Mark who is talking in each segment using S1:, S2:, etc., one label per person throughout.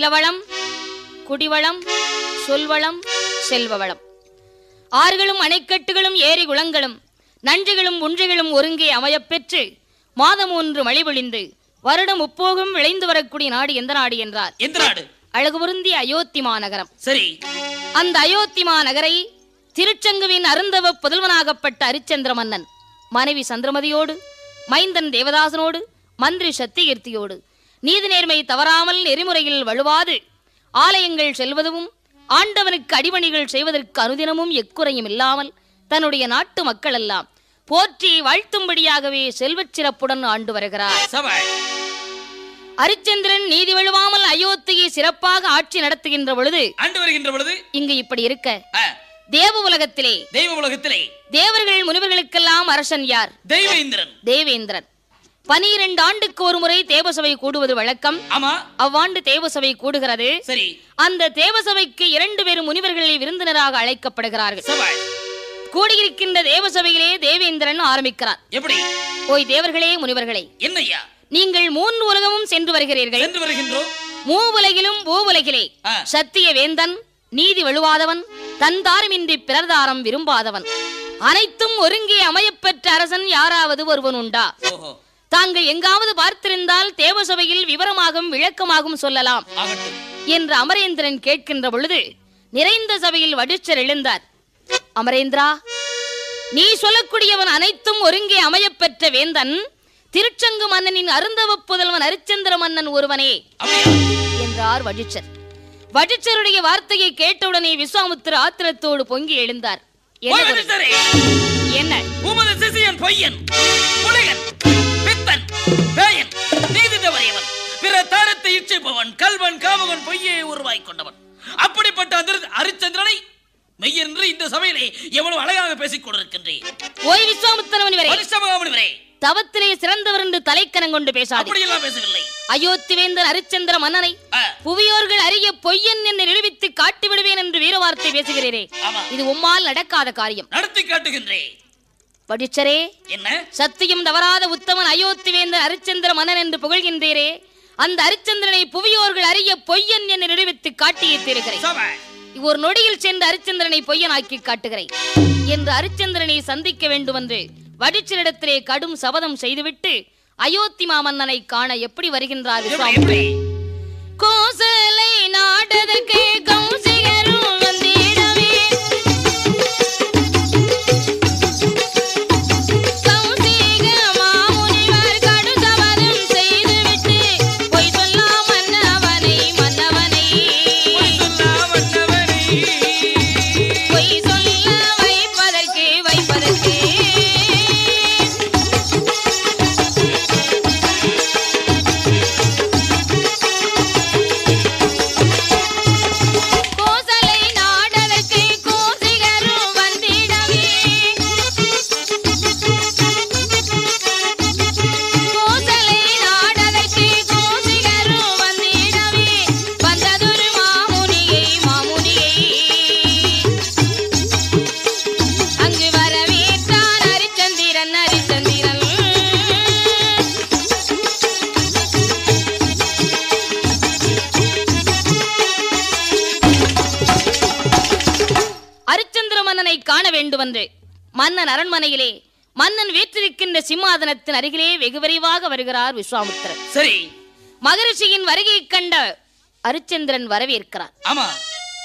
S1: நிலவளம், குடிவளம், சொல்வளம், செல்வவளம், ஆறுகளும் அணைக்கட்டுகளும் ஏரி குளங்களும் நன்றிகளும் ஒன்றிகளும் ஒருங்கே அமையப்பெற்று மாதம் ஒன்று மழை பொழிந்து வருடம் முப்போகம் விளைந்து வரக்கூடிய நாடு எந்த நாடு என்றார்?
S2: எந்த நாடு?
S1: அழகு பொருந்திய அயோத்தி மாநகரம்.
S2: சரி,
S1: அந்த அயோத்தி மாநகரை திருச்சங்குவின் அருந்தவ புதல்வனாகப்பட்ட அரிச்சந்திர மன்னன் மனைவி சந்திரமதியோடு, மைந்தன் தேவதாசனோடு, மந்திரி சத்திகீர்த்தியோடு நீதி நேர்மை தவறாமல் நெறிமுறையில் வலுவாது ஆலயங்கள் செல்வதும் ஆண்டவனுக்கு அடிபணிகள் செய்வதற்கு அனுதினமும் எக்குறையும் இல்லாமல் தன்னுடைய நாட்டு மக்கள் எல்லாம் போற்றி வாழ்த்தும்படியாகவே செல்வச் சிறப்புடன் ஆண்டு வருகிறார். அரிச்சந்திரன் நீதி வழுவாமல் அயோத்தியை சிறப்பாக ஆட்சி நடத்துகின்ற பொழுது இங்கு இப்படி இருக்க தேவ உலகத்திலே தேவர்கள் முனிவர்களுக்கெல்லாம் அரசன் யார்? தேவேந்திரன். 12 ஆண்டுக்கு ஒரு முறை தேவசபை கூடுவது வழக்கம். அவ்வாண்டு தேவசபை கூடுகிறது. அந்த தேவசபைக்கு 2 பேரும் முனிவர்களை விருந்தினராக அழைக்கப்படுகிறார்கள். கூடியிருக்கின்ற தேவசபையிலே தேவேந்திரன் ஆரம்பிக்கிறார். எப்படி? ஓய் தேவர்களே, முனிவர்களே, என்னையா நீங்கள் 3 உலகமும் சென்று வருகிறீர்கள். மூவுலகிலும் பூவுலகிலே சத்திய வேந்தன், நீதி வழுவாதவன், தன்தாரமின்றி பிறர்தாரம் விரும்பாதவன், அனைத்தும் ஒருங்கே அமையப்பெற்ற அரசன் யாராவது ஒருவன் உண்டா? தாங்கள் எங்காவது பார்த்திருந்தால் தேவசபையில் விவரமாகவும் விளக்கமாகவும் சொல்லலாம் என்று அமரேந்திரன் கேட்கின்ற பொழுது நிறைந்த சபையில் வடிச்சர் எழுந்தார். அமரேந்திரா, நீ சொல்லக்கூடியவன் அனைத்தும் ஒருங்கே அமையப்பெற்ற வேந்தன் திருச்சங்கு மன்னனின் அருந்தவ புதல்வன் அரிச்சந்திர மன்னன் ஒருவனே என்றார் வடிச்சர். வடிச்சருடைய வார்த்தையை கேட்டவுடனே விஸ்வாமுத்திர ஆத்திரத்தோடு பொங்கி எழுந்தார். என்ன?
S2: உமது சிசியன் பொய்யன், புலிகன், பித்தன், பேயன், நீதி தவறியவன், பிற தாரத்தை இச்சிப்பவன், கல்வன், காமகன், பொய்யை உருவாய் கொண்டவன். அப்படிப்பட்ட அரிச்சந்திரனை மெய்யென்று இந்த சபையிலே எவ்வளவு அழகாக பேசிக் கொண்டிருக்கின்றேன்.
S1: ஓய் விஸ்வாமுத்திர முனிவரே, தவத்திலே சிறந்தவர் என்று தலைக்கணம் கொண்டு பேசாதே.
S2: அப்படியெல்லாம் பேசவில்லை.
S1: அயோத்தி வேந்தன் அரிச்சந்திர மன்னனை புவியோர்கள் அறிய பொய்யன் என்று நிரூபித்து காட்டி விடுவேன் என்று வீரவார்த்தை பேசுகிறீரே, இது உம்மால் நடக்காத காரியம்.
S2: நடத்தி காட்டுகின்றேன்.
S1: வடிச்சரே,
S2: என்ன?
S1: சத்தியம் தவறாத உத்தமன் அயோத்தி வேந்தன் அரிச்சந்திர மன்னன் என்று புகழ்கின்றீரே, அந்த அரிச்சந்திரனை புவியோர்கள் அறிய பொய்யன் என்று நிரூபித்து காட்டியே தீருகிறேன். ஒரு நொடியில் சென்று அரிச்சந்திரனை பொய்யனாக்கி காட்டுகிறேன் என்று அரிச்சந்திரனை சந்திக்க வேண்டும் என்று வடிச்சரிடத்திலே கடும் சபதம் செய்துவிட்டு அயோத்தி மாமன்னனை காண எப்படி வருகின்றார் விஸ்வாமுத்திரர்? கோசலை நாடதற்கு கௌசிகரும் வந்திடவே, கௌசிக மாமுனிவர் கடும் சபதம் செய்துவிட்டு பொய் சொல்லா மன்னவனை, பொய் சொல்ல வைப்பதற்கு மன்னன் அரண்மனையிலே மன்னன் வீற்றிருக்கின்ற சிம்மாதனத்தின் அருகிலே வெகு விரைவாக வருகிறார் விஸ்வாமுத்திரர்.
S2: சரி,
S1: மகரிஷியின் வருகையை கண்ட அரிச்சந்திரன் வரவேற்கிறார்.
S2: ஆமா,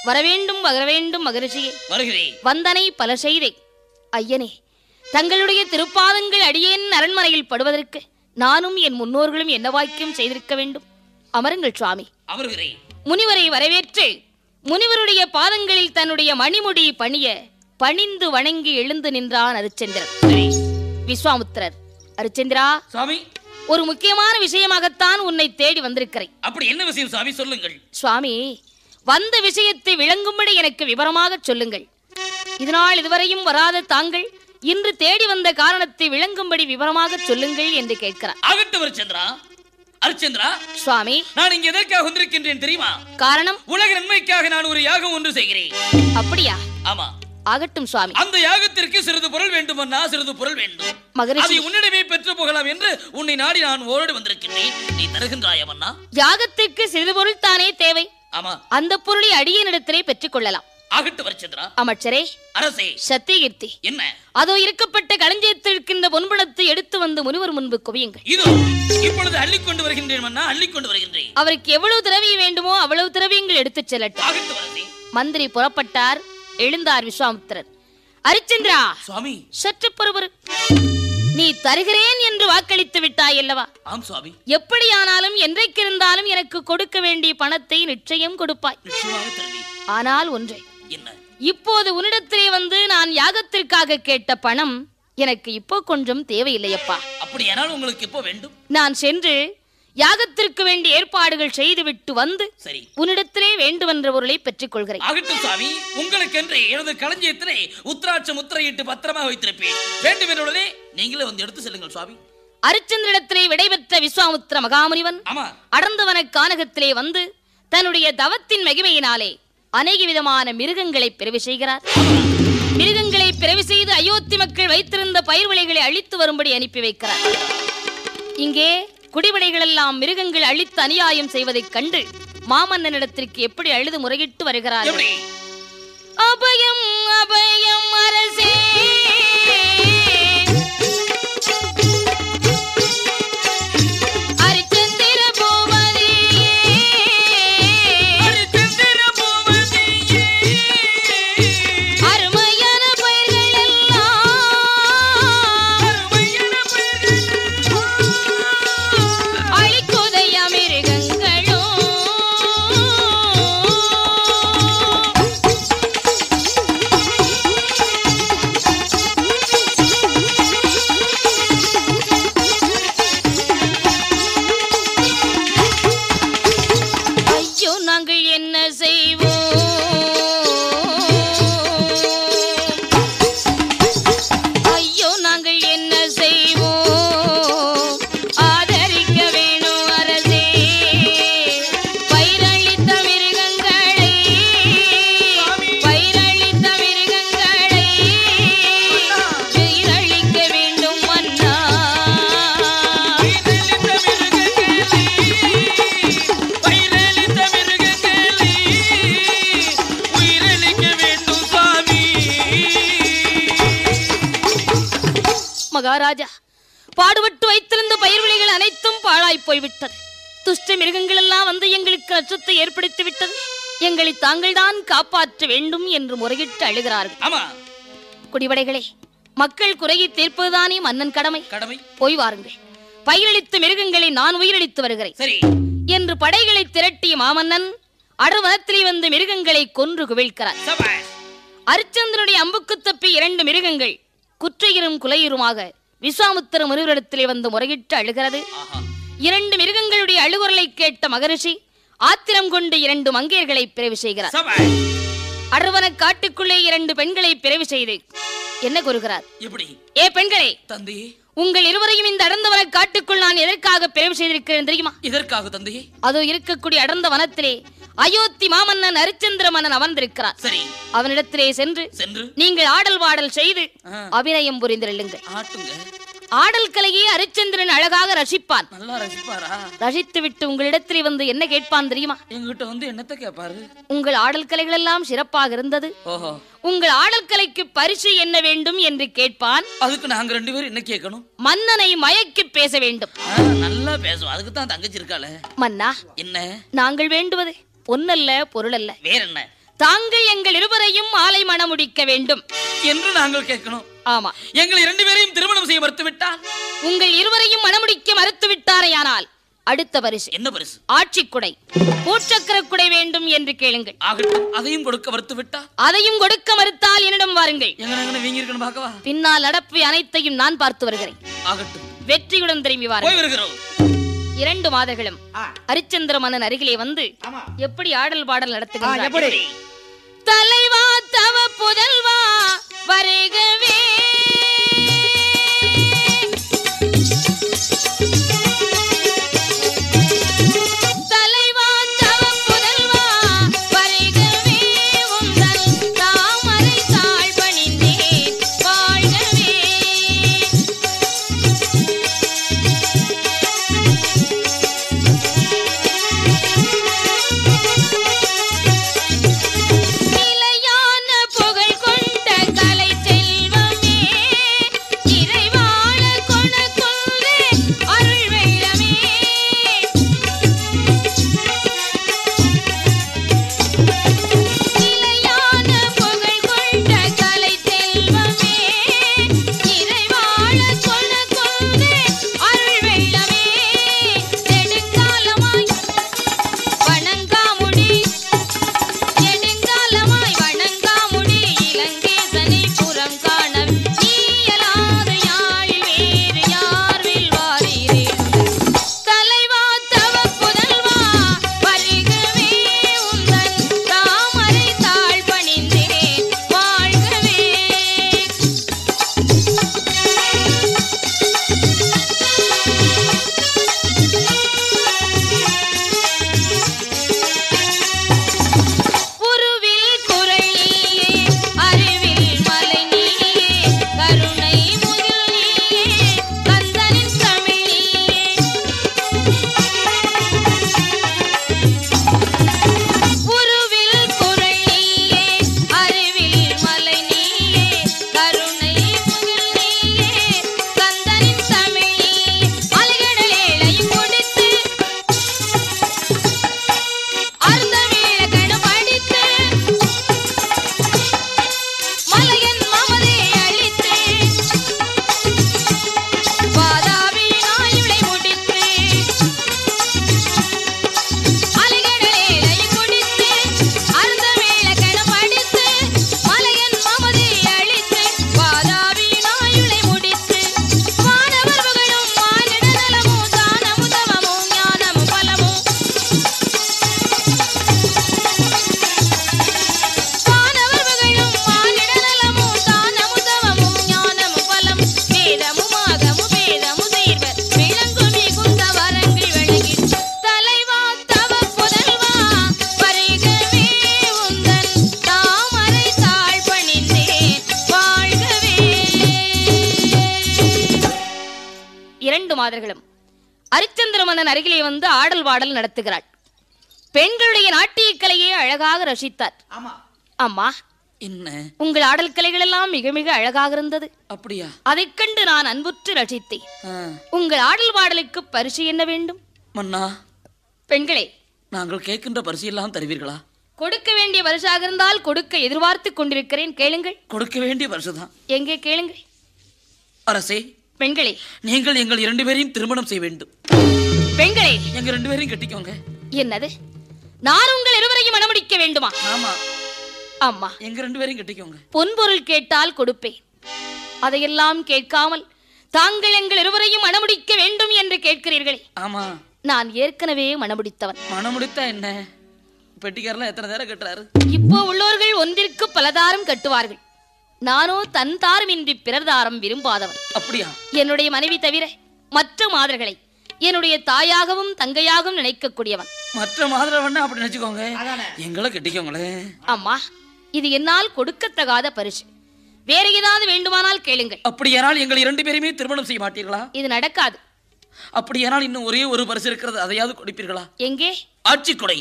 S1: வரவேண்டும் வரவேண்டும் மகரிஷியே,
S2: வருகிறேன்.
S1: வந்தனை பல செய்தே. ஐயனே, தங்களுடைய திருப்பாதங்கள் அடியேன் அரண்மனையில் படுவதற்கு நானும் என் முன்னோர்களும் என்ன வாக்கியம் செய்திருக்க வேண்டும். அமருங்கள் சுவாமி.
S2: அமருகிறேன்.
S1: முனிவரை வரவேற்று முனிவருடைய பாதங்களில் தன்னுடைய மணிமுடி பணிய பணிந்து வணங்கி எழுந்து நின்றான் அரிச்சந்திரன். விஸ்வாமுத்திரர், அரிச்சந்திரா,
S2: சுவாமி,
S1: ஒரு முக்கியமான விஷயமாகத்தான் உன்னை தேடி வந்திருக்கிறேன்.
S2: அப்படி என்ன விஷயம் சுவாமி? சொல்லுங்கள்.
S1: சுவாமி, வந்த விஷயத்தை விளங்கும்படி எனக்கு விவரமாக சொல்லுங்கள். இதனால் இதுவரையும் வராத தாங்கள் இன்று தேடி வந்த காரணத்தை விளங்கும்படி விவரமாக சொல்லுங்கள் என்று கேட்கிறார்.
S2: ஆகட்டும் அரிச்சந்திரா. அரிச்சந்திரா,
S1: சுவாமி,
S2: நான் இங்கே எதற்காக வந்திருக்கின்றேன் தெரியுமா?
S1: காரணம்?
S2: உலக நன்மைக்காக நான் ஒரு யாகம் ஒன்று செய்கிறேன்.
S1: அப்படியா?
S2: ஆமா.
S1: ஆகட்டும் சுவாமி.
S2: அந்த யாகத்திற்கு சிறிது பொருள் வேண்டுமன்னா சிறிது பொருள் வேண்டும்.
S1: மகரிஷி,
S2: அதை உன்னிடமே பெற்று போகலாம் என்று உன்னை நாடி நான் ஓடி வந்திருக்கிறேன். நீ தருகின்றாயமன்னா?
S1: யாகத்திற்கு சிறிது பொருள் தானே தேவை.
S2: ஆமா,
S1: அந்த பொருளை அடியனிடத்திலே பெற்றுக் கொள்ளலாம்.
S2: ஆகட்டு வரச்சந்திரா.
S1: அமைச்சரே,
S2: அரசே,
S1: சத்தியகீர்த்தி,
S2: என்ன
S1: அதோ இருக்கப்பட்ட களஞ்சியத்தில் இருக்கின்ற பொன்பணத்தை எடுத்து வந்து முனிவர் முன்பு குவியுங்கள்.
S2: இதோ இப்பொழுது அள்ளிக்கொண்டு வருகின்றேன் மன்னா, அள்ளிக்கொண்டு வருகின்றேன்.
S1: அவருக்கு எவ்வளவு திரவியம் வேண்டுமோ அவ்வளவு திரவியங்கள் எடுத்துச் செல்லட்டும்.
S2: ஆகட்டு வரசே.
S1: மந்திரி புறப்பட்டார். எழுந்தார் விஸ்வாமித்திரர். ஹரிச்சந்திரா,
S2: சுவாமி,
S1: சற்று பொறுபொரு. நீ தருகிறேன் என்று வாக்களித்து விட்டாய் அல்லவா?
S2: ஆம் சுவாமி.
S1: எப்படியானாலும் என்றைக்கு இருந்தாலும் எனக்கு கொடுக்க வேண்டிய பணத்தை நிச்சயம் கொடுப்பாய்.
S2: நிச்சயமாக தருவேன்.
S1: ஆனால் ஒன்றை,
S2: என்ன?
S1: இப்போது உன்னிடத்திலே வந்து நான் யாகத்திற்காக கேட்ட பணம் எனக்கு இப்போ கொஞ்சம் தேவையில்லையப்பா.
S2: அப்படியானால் உங்களுக்கு இப்போ வேண்டும்?
S1: நான் சென்று யாகத்திற்கு வேண்டிய ஏற்பாடுகள் செய்துவிட்டு வந்து
S2: சரி,
S1: உன்னிடத்திலே வேண்டுமென்ற பொருளை பெற்றுக் கொள்கிறேன்.
S2: ஆகட்டும் சுவாமி. உங்களுக்கென்று எனது களஞ்சியத்திலே உத்திராட்ச முத்திரையிட்டு பத்திரமாக வைத்திருப்பேன். வேண்டும் என்றுடனே நீங்களே வந்து எடுத்து செல்லுங்கள் சுவாமி.
S1: அரிச்சந்திரிடத்திலே விடைபெற்ற விஸ்வாமித்திர மகாமுனிவன் அடர்ந்தவன கானகத்திலே வந்து தன்னுடைய தவத்தின் மகிமையினாலே அநேக விதமான மிருகங்களை பிறவி செய்கிறார். மிருகங்களை பிறவி செய்து அயோத்தி மக்கள் வைத்திருந்த பயிர் விளைகளை அழித்து வரும்படி அனுப்பி வைக்கிறார். இங்கே குடிபடைகள் எல்லாம் மிருகங்கள் அழித்து அநியாயம் செய்வதைக் கண்டு மாமன்னனிடத்திற்கு எப்படி அழுது முறையிட்டு வருகிறார். அபயம் அபயம் அரசே, மகாராஜா, பாடுபட்டு வைத்திருந்த பயிர்விளைகள் அனைத்தும் பாழாய் போய்விட்டது. துஷ்ட மிருகங்கள் எல்லாம் வந்து எங்களுக்கு நஷ்டத்தை ஏற்படுத்தி விட்டது. எங்களை தாங்கள் தான் காப்பாற்ற வேண்டும் என்று முறையிட்டு அழுகிறார்கள். குடிபடைகளே, மக்கள் குறையை தீர்ப்பதுதானே மன்னன் கடமை. போய் வாருங்கள், பயிரளித்த மிருகங்களை நான் உயிரிழத்து வருகிறேன் என்று படைகளை திரட்டிய மாமன்னன் அடர்வனத்திலே வந்து மிருகங்களை கொன்று குவிழ்கிறார். அரிச்சந்திரனுடைய அம்புக்கு தப்பி 2 மிருகங்கள் குற்றையிரும் குலையுருமாக விஸ்வாமித்திர முனிவரிடத்திலே வந்து முறையிட்டு அழுகிறது. 2 மிருகங்களுடைய அழுகுரலை கேட்ட மகரிஷி ஆத்திரம் கொண்டு 2 மங்கையர்களை பிறவி செய்கிறார். அடர்வன காட்டுக்குள்ளே 2 பெண்களை பிறவி செய்து என்ன கூறுகிறார்? ஏ பெண்களே,
S2: தந்தையே,
S1: உங்கள் இருவரையும் இந்த அடர்ந்தவன காட்டுக்குள் நான் எதற்காக பிறவி செய்திருக்கிறேன் தெரியுமா?
S2: இதற்காக தந்தையே.
S1: அதோ இருக்கக்கூடிய அடர்ந்த வனத்திலே அயோத்தி மாமன்னன் ஹரிச்சந்திர மன்னன் அமர்ந்திருக்கிறார்.
S2: சரி,
S1: அவனிடத்திலே சென்று நீங்கள் ஆடல் பாடல் செய்து அபிநயம் புரிந்திருங்கள். ஆடல் கலையை ஹரிச்சந்திரன் அழகாக ரசிப்பான்.
S2: நல்லா ரசிப்பாரா?
S1: ரசித்து விட்டு உங்களிடத்திலே வந்து என்ன கேட்பான் தெரியுமா?
S2: என்கிட்ட வந்து என்னத்தை கேட்பாரு?
S1: உங்கள் ஆடல் கலைகள் எல்லாம் சிறப்பாக இருந்தது, உங்கள் ஆடல் கலைக்கு பரிசு என்ன வேண்டும் என்று கேட்பான்.
S2: அதுக்கு நாங்க 2 பேரும் என்ன கேட்கணும்?
S1: மன்னனை மயக்கி பேச வேண்டும்.
S2: நல்லா பேசும், அதுக்கு தான் தங்கச்சி இருக்காளே.
S1: மன்னா,
S2: என்ன
S1: நாங்கள் வேண்டுவது பொன்னல்ல பொருள் அல்ல,
S2: வேற என்ன?
S1: தாங்கள் எங்கள் இருவரையும் ஆலை மணமுடிக்க வேண்டும்
S2: என்று நாங்கள் கேட்கணும்.
S1: ஆமா,
S2: எங்கள் 2 பேரையும் திருமணம் செய்ய மறுத்து விட்டால்,
S1: உங்கள் இருவரையும் மணமுடிக்க மறுத்து விட்டாரையானால் அடுத்த பரிசு
S2: என்ன பரிசு?
S1: ஆட்சி குடை, பூச்சக்கர குடை வேண்டும் என்று கேளுங்கள்.
S2: அதையும் கொடுக்க மறுத்து விட்டா?
S1: அதையும் கொடுக்க மறுத்தால் என்னிடம் வாருங்கள். பின்னால் நடப்பு அனைத்தையும் நான் பார்த்து வருகிறேன். வெற்றியுடன் திரும்பி வாருங்கள். 2 மாதர்களும் ஹரிச்சந்திர மன்னன் அருகிலே வந்து எப்படி ஆடல் பாடல் நடத்துகிறார். தலைவா தவ புதல்வா வருகவே, தலைவா தவ புதல்வா வருகவே, உந்தன் தாமரை தாழ்வ மாதர்களும் அரிச்சந்திர மன்னன் அருகிலே வந்து ஆடல் பாடல் நடத்துகிறாள். பெண்களுடைய நாட்டிய கலையை அழகாக ரசித்தார். அம்மா,
S2: என்ன
S1: உங்கள் ஆடல் கலைகள் எல்லாம் மிக மிக அழகாக இருந்தது.
S2: அப்படியா?
S1: அதைக் கண்டு நான் அன்புற்று ரசித்தேன். உங்கள் ஆடல் பாடலுக்கு பரிசு என்ன வேண்டும்?
S2: மன்னா,
S1: பெண்களே,
S2: நாங்கள் கேட்கின்ற பரிசு எல்லாம் தருவீர்களா?
S1: கொடுக்க வேண்டிய பரிசாக இருந்தால் கொடுக்க எதிர்பார்த்து கொண்டிருக்கிறேன். கேளுங்கள்.
S2: கொடுக்க வேண்டிய பரிசுதான்.
S1: எங்கே கேளுங்கள்.
S2: அரசே,
S1: பெண்களே,
S2: நீங்கள் எங்கள் 2 பேரையும் திருமணம் செய்ய வேண்டும்.
S1: பெண்களே,
S2: எங்க 2 பேரையும் கட்டிக்கோங்க.
S1: என்னது? நான் உங்கள் இருவரையும் மணமுடிக்க வேண்டுமா?
S2: ஆமா.
S1: அம்மா,
S2: எங்க 2 பேரையும் கட்டிக்கோங்க.
S1: பொன்பொருள் கேட்டால் கொடுப்பேன். அதையெல்லாம் கேட்காமல் தாங்கள் எங்கள் இருவரையும் மணமுடிக்க வேண்டும் என்று கேட்கிறீர்களே.
S2: ஆமா,
S1: நான் ஏற்கனவே மணமுடித்தவன்.
S2: மணமுடித்தா என்ன? பெட்டிக்காரெல்லாம் எத்தனை நேரம் கட்டுறாரு?
S1: இப்போ உள்ளவர்கள் ஒன்றிற்கு பலதாரம் கட்டுவார்கள். நானோ தன் தாரமின்றி பிறர் தாரம் விரும்பாதவன்.
S2: அப்படியா?
S1: என்னுடைய மனைவி தவிர மற்ற மாதர்களை என்னுடைய தாயாகவும் தங்கையாகவும் நினைக்கக்கூடியவன்.
S2: மற்ற மாதவன் அப்படி நினைச்சுக்கோங்க. எங்களை கட்டிக்கோங்களே.
S1: அம்மா, இது என்னால் கொடுக்கத்தகாத பரிசு. வேற ஏதாவது வேண்டுமானால் கேளுங்கள்.
S2: அப்படியானால் எங்கள் 2 பேரையுமே திருமணம் செய்ய மாட்டீர்களா?
S1: இது நடக்காது.
S2: அப்படியானால் இன்னும் ஒரே ஒரு பரிசு இருக்கிறது, அதையாவது கொடுப்பீர்களா?
S1: எங்கே?
S2: ஆட்சி கொடை.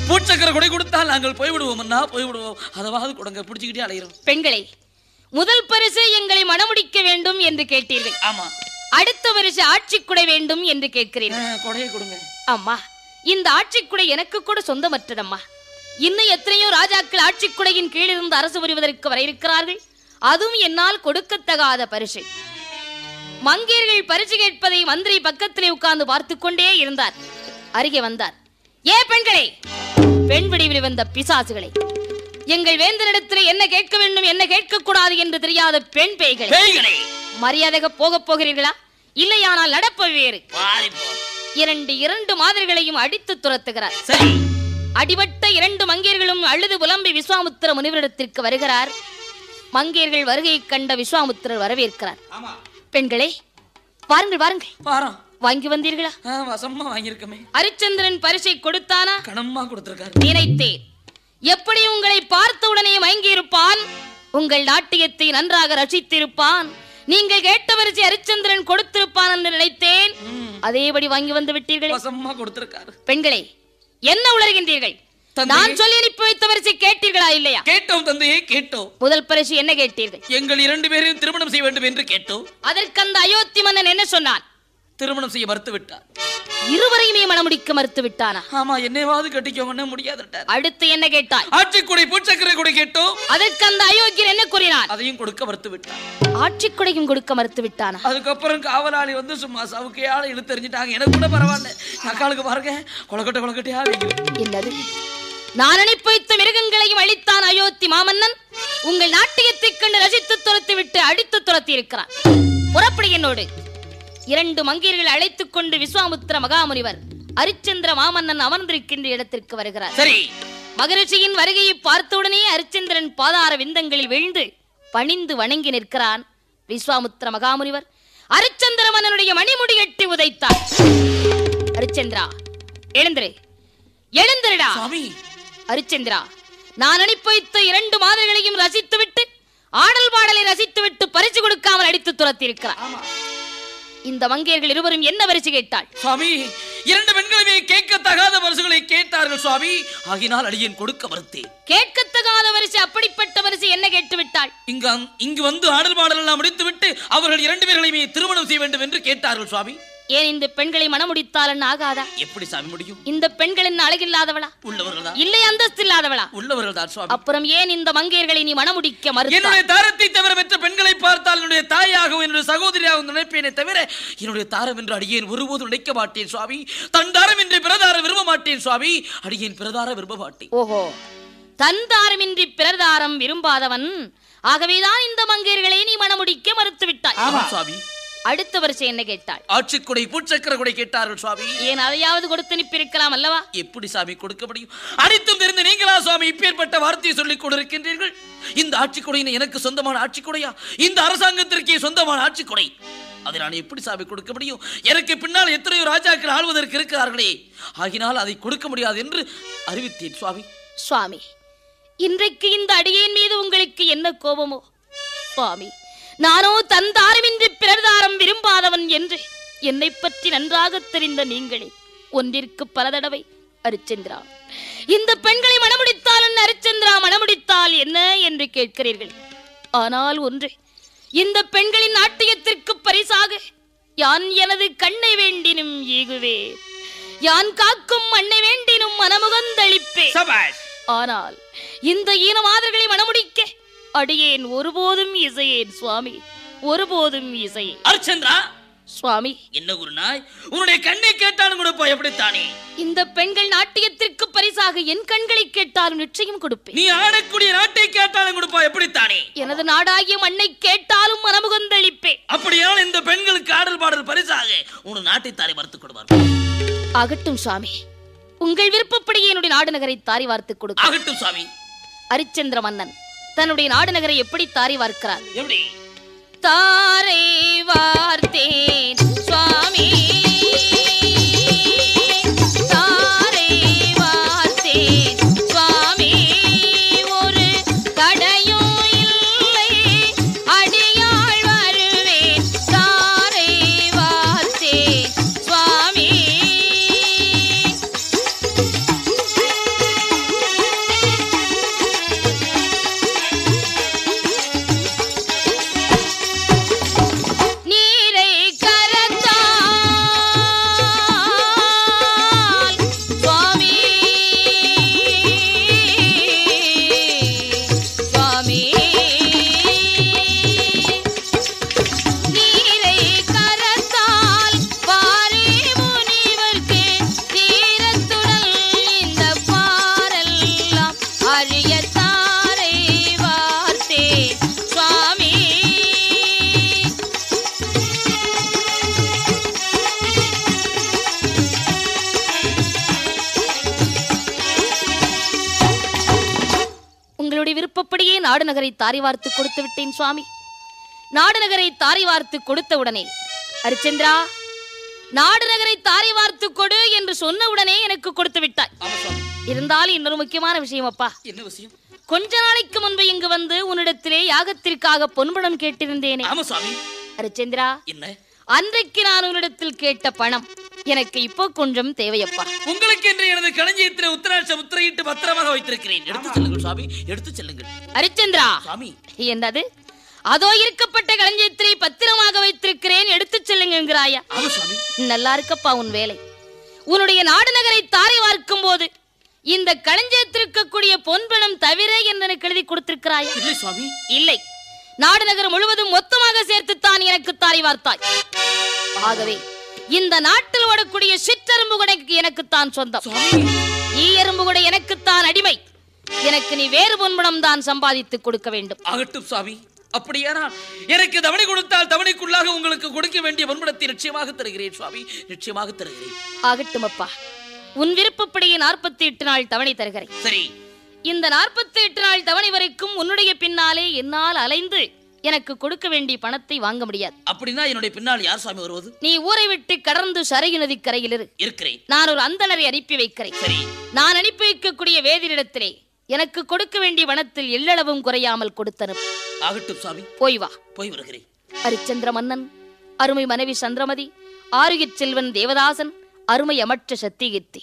S2: பூச்சக்கர கொடை கொடுத்தால் நாங்கள் போய்விடுவோம். போய்விடுவோம். அதாவது கொடுங்க, பிடிச்சுக்கிட்டே அலைகிறோம்.
S1: பெண்களே, முதல் பரிசு எங்களை மணமுடிக்க வேண்டும் என்று கேட்டீர்கள்.
S2: ஆமா.
S1: அடுத்த பரிசு ஆட்சிக்குடை வேண்டும் என்று கேட்கிறீர்கள்.
S2: கொடையை கொடுங்க.
S1: அம்மா, இந்த ஆட்சிக்குடை எனக்கு கூட சொந்தமற்றதம்மா. இன்னும் எத்தனையோ ராஜாக்கள் ஆட்சிக்குடையின் கீழ் இருந்து அரசு புரிவதற்கு வர இருக்கிறார்கள். அதுவும் என்னால் கொடுக்கத்தகாத பரிசு. மங்கையர்கள் பரிசு கேட்பதை மந்திரி பக்கத்திலே உட்கார்ந்து பார்த்து கொண்டே இருந்தார். அருகே வந்தார். ஏ பெண்களே, பெண் வடிவில் வந்த பிசாசுகளை, எங்கள் வேந்தனிடத்தில் என்ன கேட்க வேண்டும் என்ன கேட்க கூடாது என்று தெரியாத பெண் பேய்களே, மரியாதையாக போக போகிறீர்களா? இல்லையானால் நடப்ப வேறு. 2 மாதர்களையும் அடித்து துரத்துகிறார். அடிபட்ட 2 மங்கையர்களும் அழுது புலம்பி விஸ்வாமுத்திர முனிவரிடத்திற்கு வருகிறார். மங்கையர்கள் வருகையை கண்ட விஸ்வாமுத்திரர் வரவேற்கிறார். பெண்களே, வாருங்கள் வாருங்கள். வாங்கி வந்தீர்களா?
S2: வசமா வாங்கியிருக்கமே.
S1: அரிச்சந்திரன் பரிசை கொடுத்தானா?
S2: கணமா கொடுத்திருக்கார்.
S1: நினைத்தேன். எப்படி உங்களை பார்த்த உடனே வாங்கி இருப்பான். உங்கள் நாட்டியத்தை நன்றாக ரசித்திருப்பான். நீங்கள் கேட்ட பரிசை அரிச்சந்திரன் கொடுத்திருப்பான் என்று நினைத்தேன். அதேபடி வாங்கி வந்து விட்டீர்களே.
S2: வசமா கொடுத்திருக்கார்.
S1: பெண்களே, என்ன உளறுகின்றீர்கள்? நான் சொல்லி அனுப்பி வைத்த பரிசை கேட்டீர்களா இல்லையா?
S2: கேட்டோம் தந்தையே, கேட்டோம்.
S1: முதல் பரிசு என்ன கேட்டீர்கள்?
S2: எங்கள் 2 பேரையும் திருமணம் செய்ய வேண்டும் என்று கேட்டோம்.
S1: அதற்கு அந்த அயோத்தி மன்னன் என்ன சொன்னான்?
S2: திருமணம் செய்ய மறுத்து விட்டார்.
S1: இருவரையுமே மணமுடிக்க மறுத்து விட்டானா?
S2: ஆமா, என்னையாவது கட்டிக்கோங்க, முடியாதுட்டார்.
S1: அடுத்து என்ன கேட்டாய்?
S2: ஆட்சிக்குடை பூச்சக்கரை கொடை கேட்டோம்.
S1: அதற்கு அந்த அயோக்கியர் என்ன கூறினார்?
S2: அதையும் கொடுக்க மறுத்து விட்டார்.
S1: ஆட்சிக்குடையும் கொடுக்க மறுத்து விட்டானா?
S2: அதுக்கப்புறம் காவலாளி வந்து சும்மா சவுக்கையால இழுத்தெறிஞ்சிட்டாங்க. எனக்கு கூட பரவாயில்ல, அக்காளுக்கு பாருங்க கொலக்கட்டையா.
S1: என்னது? நான் அனுப்பி வைத்த மிருகங்களையும் அழித்தான் அயோத்தி மாமன்னன். உங்கள் நாட்டியத்தை கண்டு ரசித்து துரத்தி விட்டு அடித்து துரத்தி இருக்கிறார். புறப்படி என்னோடு. 2 மங்கையர்கள் அழைத்துக் கொண்டு விஸ்வாமுத்திர மகாமுனிவர் அரிச்சந்திர மாமன்னன் அமர்ந்திருக்கின்ற இடத்திற்கு வருகிறார்.
S2: சரி.
S1: மகரிஷியின் வருகையை பார்த்தவுடனே அரிச்சந்திரன் பாதார விந்தங்களில் விழுந்து பணிந்து வணங்கி நிற்கிறான். விஸ்வாமுத்திர மகாமுனிவர் அரிச்சந்திர மன்னனுடைய மணிமுடி எட்டி உதைத்தார். அரிச்சந்திரா, எழுந்திரடா. அரிச்சந்திரா, நான் அனுப்பி வைத்த 2 மாதர்களையும் ரசித்துவிட்டு ஆடல் பாடலை ரசித்துவிட்டு பரிசு கொடுக்காமல் அடித்து துரத்தி இருக்கிறார். இந்த மங்கையர்கள் இருவரும் என்ன பரிசு கேட்டாள்?
S2: சுவாமி, 2 பெண்களுமே கேட்கத்தகாத பரிசுகளை கேட்டார்கள் சுவாமி. ஆகினால் அடியேன் கொடுக்க மறுத்தேன்.
S1: கேட்கத்தகாத பரிசு, அப்படிப்பட்ட பரிசு என்ன கேட்டு விட்டாள்?
S2: இங்கு வந்து ஆடல் பாடல் எல்லாம் முடித்து விட்டு அவர்கள் 2 பேர்களையுமே திருமணம் செய்ய வேண்டும் என்று கேட்டார்கள் சுவாமி.
S1: ஏன் இந்த பெண்களை மணமுடித்தால் ஆகாதா?
S2: எப்படி சாமி முடியும்?
S1: இந்த பெண்கள் என்ன அழகில்லாதவளா?
S2: உள்ளவர்களா?
S1: இல்லை அந்தஸ்து இல்லாதவளா?
S2: உள்ளவர்கள் தான் சுவாமி.
S1: அப்புறம் ஏன் இந்த மங்கையர்களை நீ மணமுடிக்க மறுத்தாய்?
S2: என்னுடைய தாரத்தை தவிர மற்ற பெண்களை பார்த்தால் என்னுடைய தாயாகவும் என்னுடைய சகோதரியாகவும் நினைப்பேனே தவிர என்னுடைய தாரம் என்று அடியேன் ஒருபோதும் நினைக்க மாட்டேன் சுவாமி. தன் தாரம் என்று பிரதாரம் விரும்ப மாட்டேன் சுவாமி. அடியேன் பிரதார விரும்ப மாட்டேன்.
S1: ஓஹோ, தன் தாரமின்றி பிரதாரம் விரும்பாதவன். ஆகவேதான் இந்த மங்கையர்களை நீ மணமுடிக்க மறுத்து விட்டாய்.
S2: ஆமா சுவாமி.
S1: அடுத்த வருஷம் என்ன கேட்டாள்?
S2: ஆட்சிக்குடை பூச்சக்கர கொடை கேட்டார்கள் சுவாமி.
S1: ஏன் அதையாவது கொடுத்து நிப்பிருக்கலாம் அல்லவா?
S2: எப்படி சாமி கொடுக்க முடியும்? அனைத்தும் தெரிந்து நீங்களா சுவாமி இப்பேற்பட்ட வார்த்தையை சொல்லிக் கொண்டிருக்கின்றீர்கள்? இந்த ஆட்சிக்குடை எனக்கு சொந்தமான ஆட்சிக்குடையா? இந்த அரசாங்கத்திற்கே சொந்தமான ஆட்சிக்குடை. அதை நான் எப்படி சாமி கொடுக்க முடியும்? எனக்கு பின்னால் எத்தனையோ ராஜாக்கள் ஆள்வதற்கு இருக்கிறார்களே. ஆகினால் அதை கொடுக்க முடியாது என்று அறிவித்தேன் சுவாமி.
S1: சுவாமி, இன்றைக்கு இந்த அடியேன் மீது உங்களுக்கு என்ன கோபமோ? சுவாமி, நானோ தன் தாரமின்றி பிறர் தாரம் விரும்பாதவன் என்று என்னை பற்றி நன்றாக தெரிந்த நீங்களே ஒன்றிற்கு பல தடவை அரிச்சந்திரா, இந்த பெண்களை மணமுடித்தால் என்ன, அரிச்சந்திரா மணமுடித்தால் என்ன என்று கேட்கிறீர்கள். ஆனால் ஒன்று, இந்த பெண்களின் நாட்டியத்திற்கு பரிசாக யான் எனது கண்ணை வேண்டினும் ஈகுவே, யான் காக்கும் மண்ணை வேண்டினும் மனமுகந்தளிப்பே. ஆனால் இந்த ஈனமாதர்களை மணமுடிக்க அடியேன் ஒருபோதும் இசையேன் சுவாமி, ஒருபோதும் இசையே.
S2: அரிச்சந்திரா
S1: சுவாமி,
S2: என்ன குருநாய், உன்னுடைய கண்ணை கேட்டாலும் கொடுப்பா எப்படித்தானே?
S1: இந்த பெண்கள் நாட்டியத்திற்கு பரிசாக என் கண்களை கேட்டாலும் நிச்சயம் கொடுப்பேன்.
S2: நீ ஆடக்கூடிய நாட்டை கேட்டாலும் கொடுப்பா எப்படித்தானே?
S1: எனது நாடாகிய மண்ணை கேட்டாலும் மனமுகந்தளிப்பே.
S2: அப்படியால் இந்த பெண்களுக்கு ஆடல் பாடல் பரிசாக உன் நாட்டை தாரை வார்த்து கொடுப்பார்.
S1: ஆகட்டும் சுவாமி, உங்கள் விருப்பப்படி என்னுடைய நாடு நகரை தாரி வார்த்து கொடுக்க.
S2: ஆகட்டும் சுவாமி.
S1: அரிச்சந்திர மன்னன் தன்னுடைய நாடு நகரை எப்படி தாரி வார்க்கிறார்?
S2: எப்படி
S1: தாரை வார்த்தேன் சுவாமி, தாரை வார்த்தேன் சுவாமி, ஒரு தடையும் இல்லை அடியாள் வருவேன், தாரை வார்த்தேன் சுவாமி. விருப்பப்படியே நாடு நகரை தாரி வார்த்து கொடுத்து விட்டேன் சுவாமி. நாடு நகரை தாரி வார்த்து கொடுத்த உடனே, அரிச்சந்திரா, நாடு நகரை தாரி வார்த்து கொடு என்று சொன்ன உடனே எனக்கு கொடுத்து விட்டாய். இருந்தாலும் இன்னொரு முக்கியமான விஷயம் அப்பா.
S2: என்ன விஷயம்?
S1: கொஞ்ச நாளைக்கு முன்பு இங்கு வந்து உன்னிடத்திலே யாகத்திற்காக பொன்பணம் கேட்டிருந்தேனே.
S2: ஆமா சுவாமி.
S1: அரிச்சந்திரா,
S2: என்ன?
S1: அன்றைக்கு நான் உன்னிடத்தில் கேட்ட பணம் எனக்கு இப்போ கொஞ்சம் தேவையப்பா.
S2: உங்களுக்கு என்று எனது களஞ்சியத்தில் உத்தராட்சம் முத்திரையிட்டு பத்திரமாக வைத்திருக்கிறேன். எடுத்து செல்லுங்கள் சுவாமி, எடுத்து செல்லுங்கள்.
S1: அரிச்சந்திரா,
S2: சுவாமி,
S1: என்னது? அதோ இருக்கப்பட்ட களஞ்சியத்தை பத்திரமாக வைத்திருக்கிறேன், எடுத்து செல்லுங்கிறாயா?
S2: ஆமா சுவாமி.
S1: நல்லா இருக்கப்பா உன் வேலை. உன்னுடைய நாடு நகரை தாரை வார்க்கும் போது இந்த களஞ்சியத்திற்கக்கூடிய பொன்பணம் தவிர எனக்கு எழுதி கொடுத்திருக்கிறாயா?
S2: இல்லை சுவாமி.
S1: இல்லை, நாடு நகர் முழுவதும் மொத்தமாக சேர்த்துத்தான் எனக்கு தாரை வார்த்தாய். ஆகவே இந்த நாட்டில் ஓடக்கூடிய சிற்றெரும்பு கூட எனக்குத்தான் சொந்தம், ஈ எறும்பு கூட எனக்குத்தான் அடிமை. எனக்கு நீ வேறு பொன்பணம் தான் சம்பாதித்து கொடுக்க வேண்டும்.
S2: ஆகட்டும் சுவாமி. அப்படியானால் எனக்கு தவணை கொடுத்தால் தவணைக்குள்ளாக உங்களுக்கு கொடுக்க வேண்டிய பொன்பணத்தை நிச்சயமாக தருகிறேன் சுவாமி, நிச்சயமாக தருகிறேன்.
S1: ஆகட்டும் அப்பா, உன் விருப்பப்படியே 48 நாள் தவணை தருகிறேன்.
S2: சரி.
S1: இந்த 48 நாள் தவணை வரைக்கும் உன்னுடைய பின்னாலே என்னால் அலைந்து எனக்கு கொடுக்க வேண்டிய பணத்தை வாங்க முடியாது.
S2: அப்படின்னா என்னுடைய பின்னால் யார் சுவாமி வருவது?
S1: நீ ஊரை விட்டு கடந்து சரையு நதி கரையில் இருக்கிறேன். நான் ஒரு அந்தணரை அனுப்பி வைக்கிறேன்.
S2: சரி.
S1: நான் அனுப்பி வைக்கக்கூடிய வேதியிடத்திலே எனக்கு கொடுக்க வேண்டிய பணத்தில் எள்ளளவும் குறையாமல் கொடுத்தனும்.
S2: ஆகட்டும் சுவாமி.
S1: போய் வா.
S2: போய் வருகிறேன்.
S1: அரிச்சந்திர மன்னன், அருமை மனைவி சந்திரமதி, ஆருயிர் செல்வன் தேவதாசன், அருமை அமற்ற சத்தியகீர்த்தி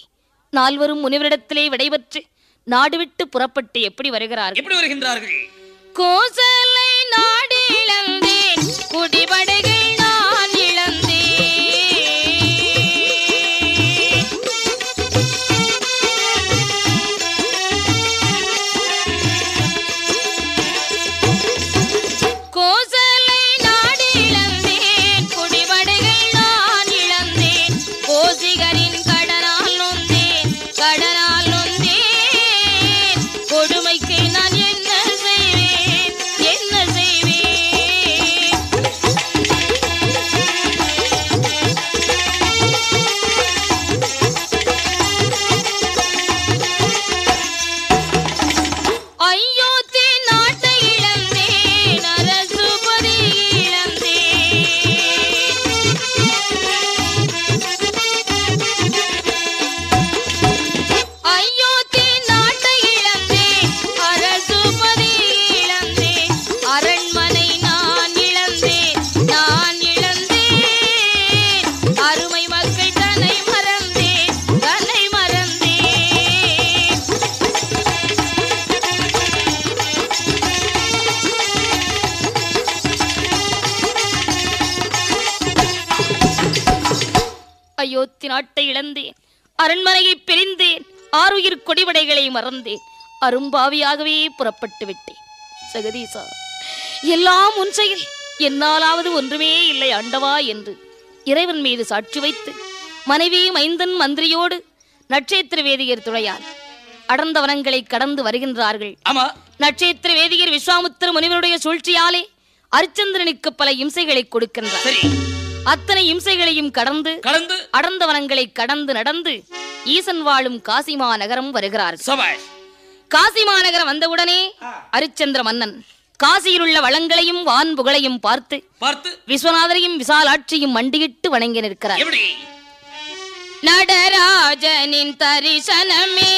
S1: நால்வரும் முனிவரிடத்திலே விடைபெற்று நாடு விட்டு புறப்பட்டு எப்படி வருகிறார்கள்? கோசலை நாடு இழந்தேன், குடிபடைகள் நான் இழந்தேன். கோசலை நாடு இழந்தேன், குடிபடைகள் நான் இழந்தேன். கோசிகரின் கடனால் நொந்தேன், கடனால் நொந்தேன். கொடுமைக்கு நான் என்ன செய்வேன், என்ன செய்வேன்? அயோத்தி நாட்டை இழந்தேன், அரண்மனையை பிரிந்தேன், ஆறுயிர் கொடிபடைகளை மறந்தேன், அரும்பாவியாகவே புறப்பட்டு விட்டேன். ஜெகதீசா, எல்லாம் உன் செயல், என்னாலாவது ஒன்றுமே இல்லை ஆண்டவா என்று இறைவன் மீது சாட்சி வைத்து மனைவி மைந்தன் மந்திரியோடு நட்சத்திர வேதியர் துணையால் அடர்ந்த வனங்களை கடந்து வருகின்றார்கள். நட்சத்திர வேதியர் விஸ்வாமுத்திர முனிவருடைய சூழ்ச்சியாலே அரிச்சந்திரனுக்கு பல இம்சைகளை கொடுக்கின்றார். அத்தனை இம்சைகளையும் கடந்து அடர்ந்த வனங்களை கடந்து நடந்து ஈசன் வாழும் காசிமா நகரம் வருகிறார். காசிமா நகரம் வந்தவுடனே அரிச்சந்திர மன்னன் காசியில் உள்ள வளங்களையும் வான்புகளையும் பார்த்து விஸ்வநாதரையும் விசாலாட்சியும் மண்டியிட்டு வணங்கி நிற்கிறார். நடராஜனின் தரிசனமே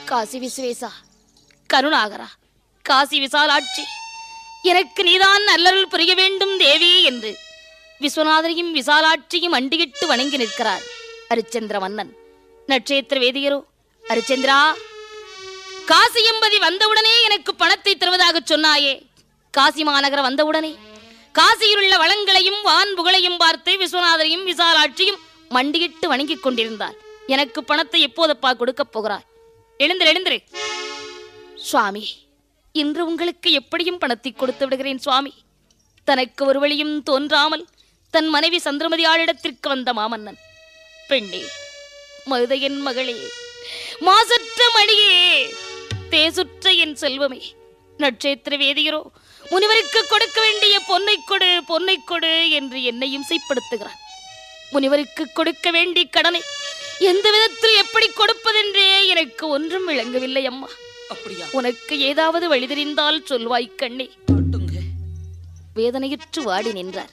S1: காசி விஸ்வேசா, கருணாகரா, காசி விசாலாட்சி, எனக்கு நீதான் நல்லருள் புரிய வேண்டும் தேவி என்று விஸ்வநாதரையும் விசாலாட்சியும் அண்டியிட்டு வணங்கி நிற்கிறார் அரிச்சந்திர மன்னன். நட்சத்திர வேதியரோ, அரிச்சந்திரா, காசி எம்பதி வந்தவுடனே எனக்கு பணத்தை தருவதாக சொன்னாயே, காசி மாநகரம் வந்தவுடனே காசியில் உள்ள வளங்களையும் வான்புகளையும் பார்த்து விஸ்வநாதரையும் விசாலாட்சியும் மண்டியிட்டு வணங்கிக் கொண்டிருந்தார். எனக்கு பணத்தை எப்போதப்பா கொடுக்கப் போகிறாய்? எழுந்திரு சுவாமி, இன்று உங்களுக்கு எப்படியும் பணத்தை கொடுத்து விடுகிறேன் சுவாமி. தனக்கு ஒரு வழியும் தோன்றாமல் தன் மனைவி சந்திரமதி ஆளிடத்திற்கு வந்த மாமன்னன், பெண்ணே, மருதையன் மகளே, மாசற்ற மணியே, தேசுற்ற என் செல்வமே, நட்சத்திர வேதியரோ முனிவருக்கு கொடுக்க வேண்டிய பொன்னை கொடு என்று என்னை இம்சைப்படுத்துகிறான். முனிவருக்கு கொடுக்க வேண்டிய கடனை எந்த விதத்தில் எப்படி கொடுப்பதென்றே எனக்கு ஒன்றும் விளங்கவில்லை அம்மா. உனக்கு ஏதாவது வழி தெரிந்தால் சொல்வாய் கண்ணே. வேதனையுற்று வாடி நின்றார்.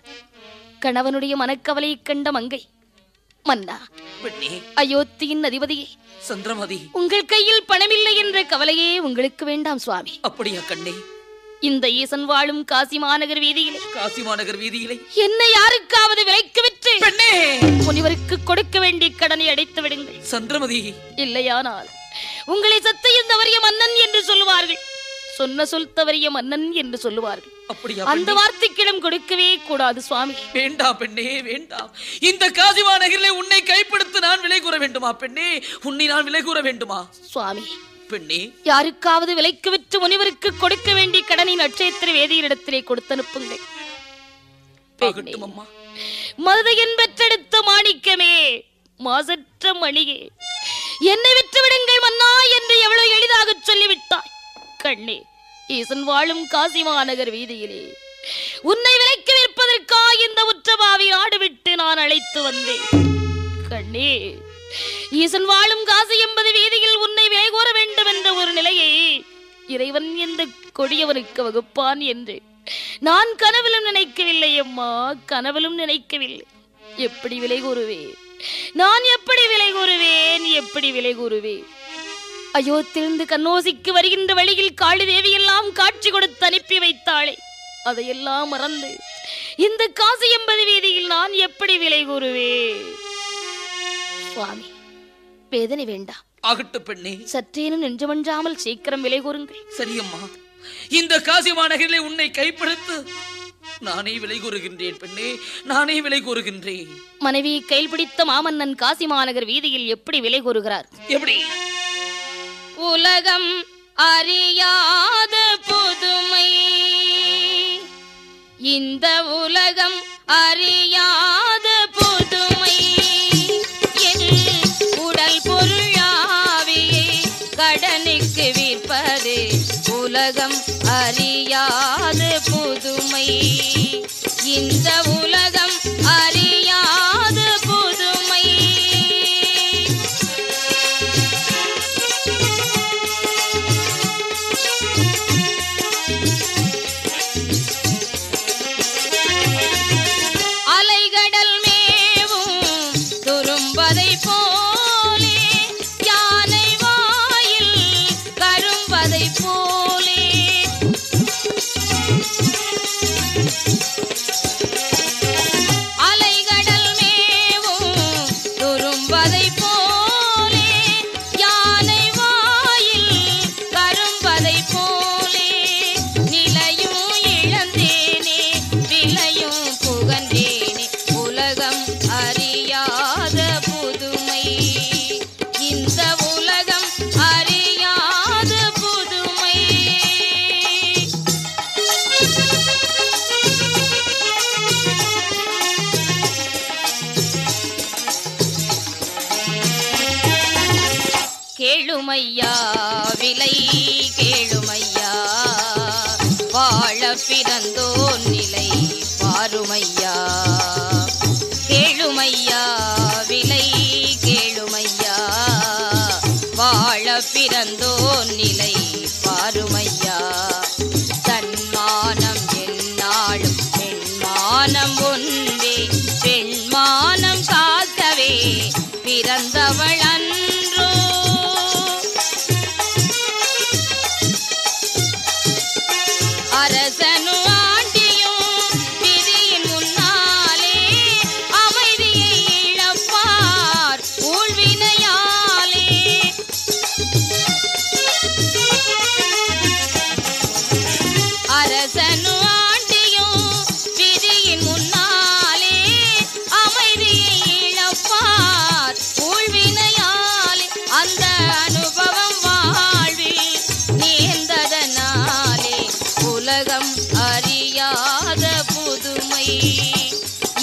S1: கணவனுடைய மனக்கவலையை கண்ட மங்கை, மன்னா, அயோத்தியின் அதிபதியே
S2: சந்திரமதி,
S1: உங்கள் கையில் பணமில்லை என்ற கவலையே உங்களுக்கு வேண்டாம் சுவாமி.
S2: அப்படியா கண்ணே?
S1: இந்த ஈசன் வாழும் காசி மாநகர் வீதியிலே என்னை யாருக்காவது விலைக்கு விற்று முனிவருக்கு கொடுக்க வேண்டிய கடனை அடைத்து விடுங்கள்
S2: சந்திரமதி.
S1: இல்லையானால் உங்களை சத்தையும் தவறிய மன்னன் என்று சொல்லுவார்கள், சொன்ன சொல் தவறிய மன்னன் என்று சொல்லுவார்கள். அந்த வார்த்தைக்கிடம் கொடுக்கவே கூடாது சுவாமி.
S2: வேண்டாம் பெண்ணே, வேண்டாம். இந்த காசி மாநகரிலே உன்னை கைப்படுத்த நான் விலை கூற வேண்டுமா பெண்ணே? உன்னை நான் விலை கூற வேண்டுமா
S1: சுவாமி?
S2: பெண்ணே,
S1: யாருக்காவது விலைக்கு விற்று முனிவருக்கு கொடுக்க வேண்டிய கடனை நட்சத்திர வேதியிடத்திலே கொடுத்து அனுப்புங்கள். மருதையன் பெற்றெடுத்த மாணிக்கமே, மாசற்ற மணியே, என்னை விற்று விடுங்கள் மன்னா என்று எவ்வளவு எளிதாக சொல்லிவிட்டாய் கண்ணே. ஈசன் வாழும் காசி மாநகர் வீதியிலே உன்னை விலைக்கு விற்பதற்காக இந்த உற்றபாவி நாடு விட்டு நான் அழைத்து வந்தேன் கண்ணே. ஈசன் வாழும் காசி என்பது வீதியில் உன்னை விலை கூற வேண்டும் என்ற ஒரு நிலையை இறைவன் எந்த கொடியவனுக்கு வகுப்பான் என்று நான் கனவிலும் நினைக்கவில்லை அம்மா, கனவிலும் நினைக்கவில்லை. எப்படி விலை கூறுவேன் நான்? எப்படி விலை கூறுவேன்? அயோத்திலிருந்து கண்ணோசிக்கு வருகின்ற வழியில் காளி தேவி எல்லாம் காட்சி கொடுத்து அனுப்பி வைத்தாளே, அதையெல்லாம் மறந்து இந்த காசி என்பது வீதியில் நான் எப்படி விலை கூறுவேன்? சுவாமி, வேதனை வேண்டாம்.
S2: ஆகட்டும் பெண்ணே.
S1: சற்றேனும் நெஞ்சமஞ்சாமல் சீக்கிரம் விலை கூறுங்கள்.
S2: சரியம்மா, இந்த காசி மாநகரிலே உன்னை கைப்படுத்து நானே விலை கூறுகின்றேன் பெண்ணே, நானே விலை கூறுகின்றேன்.
S1: மனைவி கையில் பிடித்த மாமன்னன் காசி மாநகர் வீதியில் எப்படி விலை கூறுகிறார்?
S2: எப்படி?
S1: உலகம் அறியாத புதுமை, இந்த உலகம் அறியாத புதுமை, என் உடல் பொருளாவியை கடனுக்கு விற்பது உலகம் அறியாத புதுமை, இந்த உலகம் அறியாத புதுமை. அலைகடல் மேவும் துரும்பதை போலே, யானை வாயில் கரும்பதை போலே, அலைகடல் மேவும் துரும்பதை போலே, யானை வாயில் கரும்பதை போலே, நிலையும் இழந்தேனே விலையும் புகன்றேனே உலகம் அறியாத புதுமை, இந்த உலகம் அறியாத புதுமை. கேளுமையா விலை கேளுமையா, வாழ பிறந்தோன் நிலை பாருமையா. கேளுமையா விலை கேளுமையா, வாழ பிறந்தோன் நிலை பாருமையா. தன்மானம் எந்நாளும் பெண்மானம் ஒன்றே, பெண்மானம் காக்கவே பிறந்தவள் அன்றோ. அரசனு ஆண்டியும் விதியின் முன்னாலே, அமைதியை இழப்பார் ஊழ்வினையாலே. அரசனு ஆண்டியும் விதியின் முன்னாலே, அமைதியை இழப்பார் ஊழ்வினையாலே. அந்த அனுபவம் வாழ்வில் நேர்ந்ததனாலே உலகம் அறியாத புதுமை,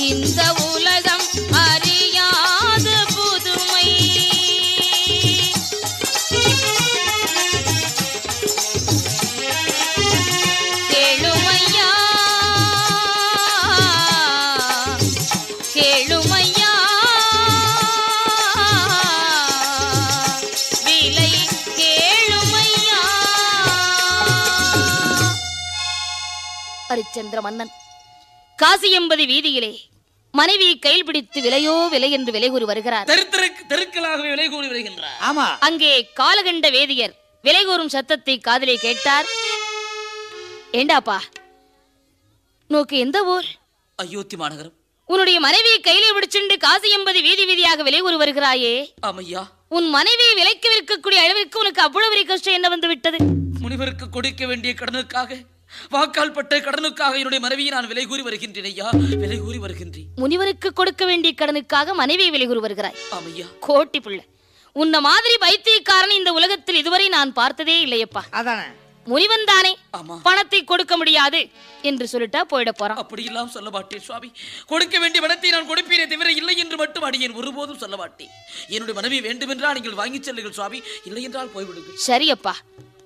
S1: இந்த உலகம் அறியாத புதுமை. கேளுமையா கேளுமையா, விலை கேளுமையா. ஹரிச்சந்திர மன்னன் காசி என்பது வீதியிலே மனைவியை கையில் பிடித்து விலையோ விலை என்று விலை கூறி வருகிறார்.
S2: தெருக்களாகவே விலை கூறி வருகின்றார்.
S3: ஆமா,
S1: அங்கே காலகண்ட வேதியர் விலை கூறும் சத்தத்தை காதிலே கேட்டார். ஏண்டாப்பா, நோக்கு எந்த ஊர்?
S2: அயோத்தி மாநகரம்.
S1: உன்னுடைய மனைவியை கையிலே பிடிச்சுண்டு காசி என்பது வீதி வீதியாக விலை கூறி வருகிறாயே.
S2: ஆமையா,
S1: உன் மனைவியை விலைக்கு விற்கக்கூடிய அளவிற்கு உனக்கு அவ்வளவு கஷ்டம் என்ன வந்து விட்டது?
S2: முனிவருக்கு கொடுக்க வேண்டிய கடனுக்காக, வாக்கால் பட்ட கடனுக்காக என்னுடைய மனைவியை நான் விலை கூறி வருகின்றேன் ஐயா, விலை கூறி வருகின்றேன்.
S1: முனிவருக்கு கொடுக்க வேண்டிய கடனுக்காக மனைவியை விலை கூறி வருகிறாய்?
S2: ஆமையா.
S1: கோட்டி புள்ள, உன்ன மாதிரி பைத்தியக்காரன் இந்த உலகத்தில் இதுவரை நான் பார்த்ததே இல்லையப்பா.
S3: அதானே,
S1: முனிவன் தானே
S2: ஆமா,
S1: பணத்தை கொடுக்க முடியாது என்று சொல்லிட்டா போயிட போறான்.
S2: அப்படி எல்லாம் சொல்ல மாட்டேன் சுவாமி. கொடுக்க வேண்டிய பணத்தை நான் கொடுப்பேனே தவிர இல்லை என்று மட்டும் அடியேன் ஒருபோதும் சொல்ல மாட்டேன். என்னுடைய மனைவி வேண்டுமென்றால் நீங்கள் வாங்கி செல்லுங்கள் சுவாமி, இல்லை என்றால் போய்விடுங்கள்.
S1: சரியப்பா,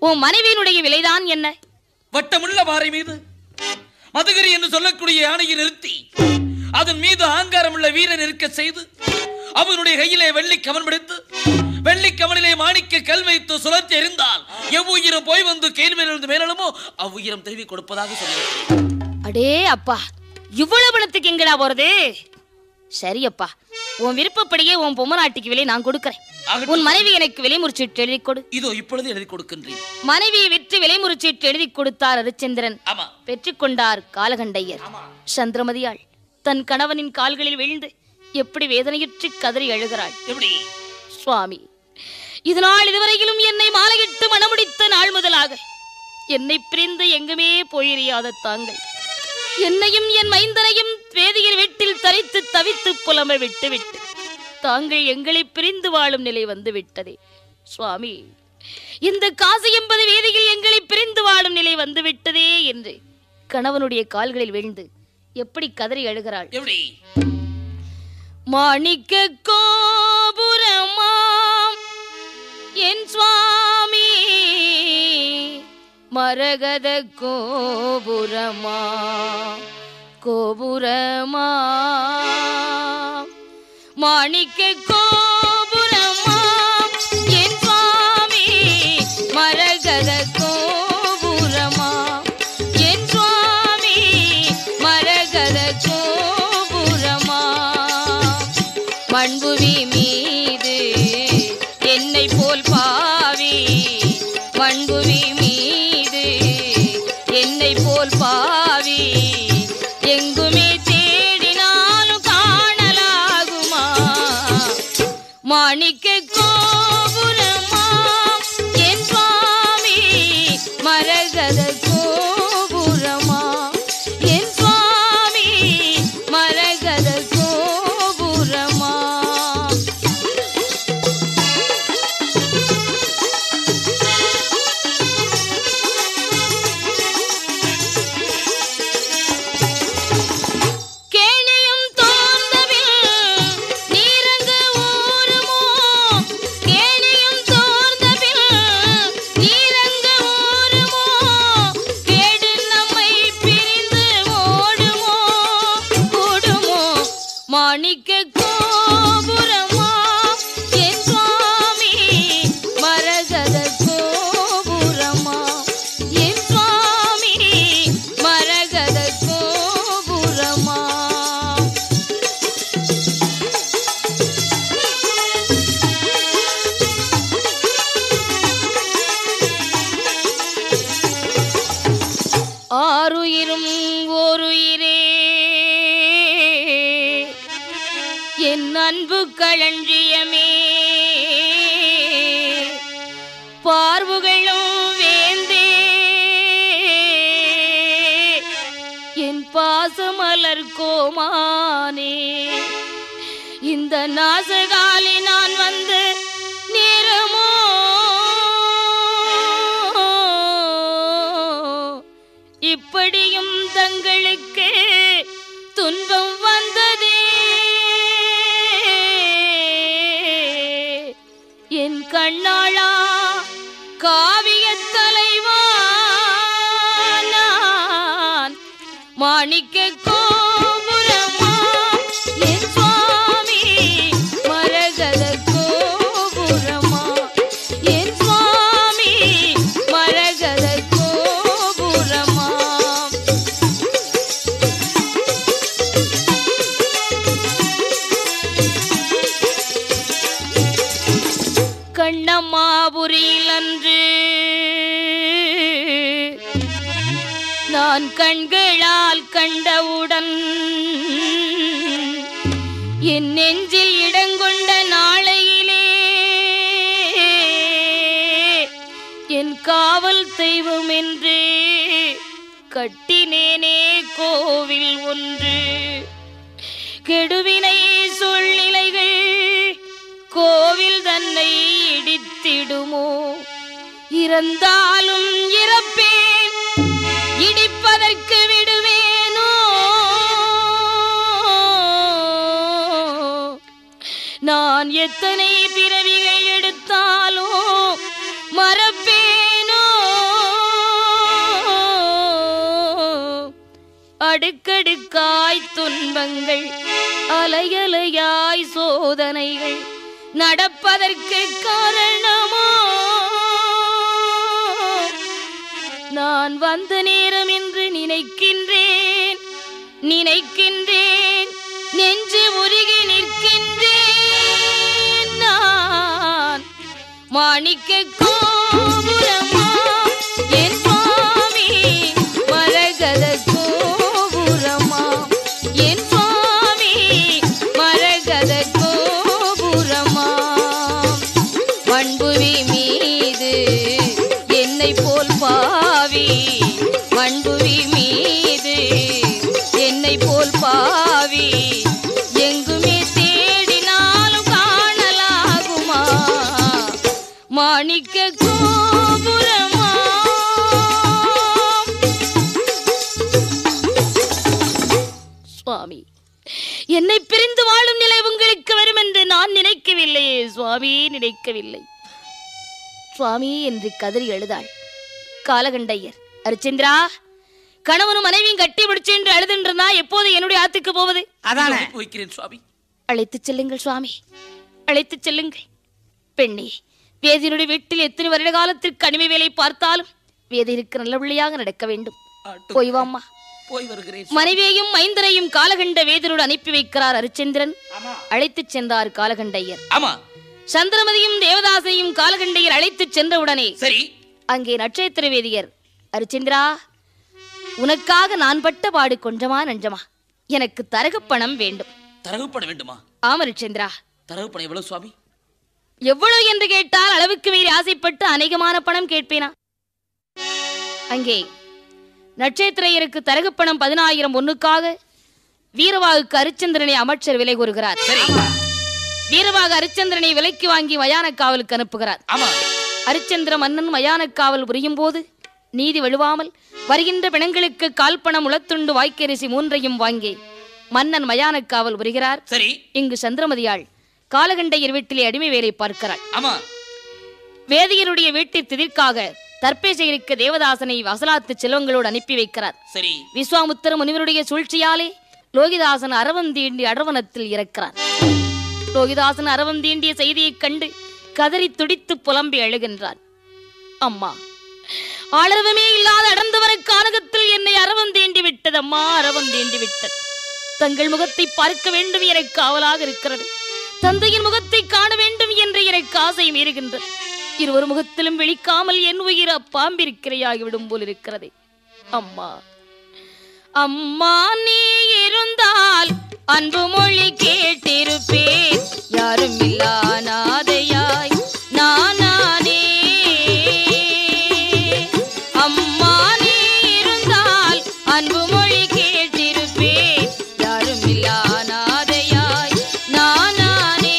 S1: உன் மனைவியினுடைய விலைதான் என்ன?
S2: வட்டமுள்ள பாறை மீது மதுகிரி என்று சொல்லக்கூடிய யானையை நிறுத்தி அதன் மீது ஆங்காரம் உள்ள வீரன் இருக்க செய்து அவனுடைய கையிலே வெள்ளி கவன் பிடித்து வெள்ளி கவனிலே மாணிக்க கல் வைத்து சுழற்சி எறிந்தால் எவ்வுயிரம் போய் வந்து கேள்வியிலிருந்து மேலமோ அவ்வுயிரம் திரும்பி கொடுப்பதாக சொல்லுங்கள்.
S1: அடே அப்பா, இவ்வளவு பணத்துக்கு எங்கடா போறது? சரியப்பா, உன் விருப்பப்படியே உன் பொம்மநாட்டிக்கு விலை நான் கொடுக்கிறேன். உன் மனைவி எனக்கு விலை முறிச்சீட்டு எழுதி கொடு.
S2: இதோ இப்பொழுது எழுதி கொடுக்கின்றேன்.
S1: மனைவியை விற்று விலை முறிச்சீட்டு எழுதி கொடுத்தார் ஹரிச்சந்திரன். பெற்றுக்கொண்டார் காலகண்டையர். சந்திரமதியாள் தன் கணவனின் கால்களில் விழுந்து எப்படி வேதனையுற்று கதறி அழுகிறாள்.
S2: எப்படி?
S1: சுவாமி, இதனால் இதுவரையிலும் என்னை மாலையிட்டு மணமுடித்த நாள் முதலாக என்னை பிரிந்து எங்குமே போயிறியாத தாங்கள் என்னையும் என் மைந்தனையும் வேதியின் வீட்டில் தரித்து தவித்து புலம்ப விட்டுவிட்டு தாங்கள் எங்களை பிரிந்து வாழும் நிலை வந்து விட்டதே சுவாமி. இந்த காசி என்பது வேதியில் எங்களை பிரிந்து வாழும் நிலை வந்து விட்டதே என்று கணவனுடைய கால்களில் விழுந்து எப்படி கதறி அழுகிறாள். மாணிக்க கோபுரமாம் என் சுவாமி மரகத கோபுரமா கோபுரமா மாணிக்க கோபுரமா என் சுவாமி மரகத கோபுரமா என் சுவாமி மரகத கோபுரமா மண்புவி மீது என்னை போல் பாவி மண்புவி மீது என்னை போல் பாவி எங்குமே தேடினாலும் காணலாகுமா மாணிக்க கோபுரமா என் சுவாமி மரகத கோபுரமா என் சுவாமி மரகத கோபுரமா மாணிக்க கோபுரமா என் சுவாமி மரகத கோபுரமா என் சுவாமி மரகத கோபுரமா ஆறுயிரும் ஓருயிரே என் அன்பு களஞ்சியமே பார்வுகளும் வேந்தே என் பாசமலர் கோமானே இந்த நாசகாலி நான் வந்து நேரமோ இப்படியும் தங்களுக்கு துன்பம் வந்ததே என் கண்ணாளா காவிய தலைவா நான் மாணிக்க கோபுரமா என் சுவாமி மரகத கோபுரமா என் சுவாமி மரகத கோபுரமா கண்ணம்மாபுரியில் அன்று நான் கண்களால் கண்டவுடன் என் நெஞ்சில் இடங்கொண்ட நாளையிலே என் காவல் தெய்வம் என்று கட்டினேனே கோவில் ஒன்று கெடுவினை சூழ்நிலைகள் கோவில் தன்னை இடித்திடுமோ இறந்தாலும் இறப்பேன் இடிப்பதற்கு விடுவேனோ நான் எத்தனை பிறவிகள் எடுத்தாலும் மறப்பேனோ அடுக்கடுக்காய் துன்பங்கள் அலையலையாய் சோதனைகள் நடப்பதற்கு காரணமோ நான் வந்த நேரம் என்று நினைக்கின்றேன் நெஞ்சு உருகி நிற்கின்றேன் நான் மாணிக்க கோபுரமா என் சுவாமி மரகத கோபுரமா என் சுவாமி மரகத கோபுரமா பண்பு இழந்து வாழும் நிலை உங்களுக்கு வரும் என்று நான் நினைக்கவில்லையே சுவாமி, நினைக்கவில்லை சுவாமி என்று கதறி எழுதாள் காலகண்டையர். அரிச்சந்திரா, கணவனும் மனைவியும் கட்டி பிடிச்சு என்று அழுதுன்றா எப்போது என்னுடைய ஆத்துக்கு போவது?
S2: அதானே போய்க்கிறேன் சுவாமி.
S1: அழைத்துச் செல்லுங்கள் சுவாமி, அழைத்துச் செல்லுங்கள். பெண்ணே, வேதியனுடைய வீட்டில் எத்தனை வருட காலத்திற்கு அடிமை வேலை பார்த்தாலும் வேதியருக்கு நல்லபடியாக நடக்க வேண்டும். போய் வாம்மா.
S2: போய் வருகிறேன்.
S1: மனைவியையும் மைந்தரையும் காலகண்ட வேதியரோடு அனுப்பி வைக்கிறார் அரிச்சந்திரன். அழைத்துச் சென்றார் காலகண்டையர்.
S2: ஆமா.
S1: சந்திரமதியும் தேவதாசையும் காலகண்டையர் அழைத்துச் சென்றவுடனே
S2: சரி,
S1: அங்கே நட்சத்திர வேதியர், அரிச்சந்திரா, உனக்காக நான் பட்ட பாடு கொஞ்சமா நஞ்சமா? எனக்கு தரகு பணம் வேண்டும்.
S2: தரகு பணம் வேண்டுமா?
S1: ஆமா அரிச்சந்திரா.
S2: தரகு பணம் எவ்வளவு சுவாமி?
S1: எவ்வளவு என்று கேட்டால் அளவுக்கு மீறி ஆசைப்பட்டு அநேகமான பணம் கேட்பேனா? அங்கே நட்சத்திரையருக்கு தரகு பணம் 10,000 பொன்னுக்காக வீரவாகுக்கு அரிச்சந்திரனை அமைச்சர் விலை கூறுகிறார். வீரவாக அரிச்சந்திரனை விலைக்கு வாங்கி மயான காவலுக்கு அனுப்புகிறார். அரிச்சந்திர மன்னன் மயான காவல் புரியும் போது நீதி வழுவாமல் வருகின்ற பிணங்களுக்கு கால்பணம், உளத்துண்டு, வாய்க்கரிசி 3ஐயும் வாங்கி மன்னன் மயான காவல் புரிகிறார்.
S2: சரி,
S1: இங்கு சந்திரமதியாள் காலகண்டையர் வீட்டிலே அடிமை வேலை பார்க்கிறாள். வேதியருடைய வீட்டில் திதிர்க்காக தற்பேசைக்கு தேவதாசனை வசலாத்து செல்வங்களோடு அனுப்பி வைக்கிறார்.
S2: சரி,
S1: விஸ்வாமுத்திர முனிவருடைய சூழ்ச்சியாலே லோகிதாசன் அரவம் தீண்டி அடவனத்தில் இறக்கிறார். லோகிதாசன் அரவம் தீண்டிய செய்தியைக் கண்டு கதறி துடித்து புலம்பி அழுகின்றார். அம்மா, ஆளரவமே இல்லாத அடர்ந்தவர கானகத்தில் என்னை அரவம் தீண்டி விட்டது. அம்மா, அரவம் தீண்டி விட்டது. தங்கள் முகத்தை பார்க்க வேண்டும் எனக்கு ஆவலாக இருக்கிறது. தந்தையின் முகத்தை காண வேண்டும் என்று எனக்கு ஆசை மீறுகின்றது. இருவர் முகத்திலும் விழிக்காமல் என் உயிர் அப்பாம்பிருக்கிறையாகிவிடும் போல் இருக்கிறது. அம்மா, அம்மா, நீ இருந்தால் அன்பு மொழி கேட்டிருப்பேன். யாரும் இல்லா நாதையாய் நானே. அம்மா, நீ இருந்தால் அன்பு மொழி கேட்டிருப்பேன். யாரும் இல்லா நாதையாய் நானே.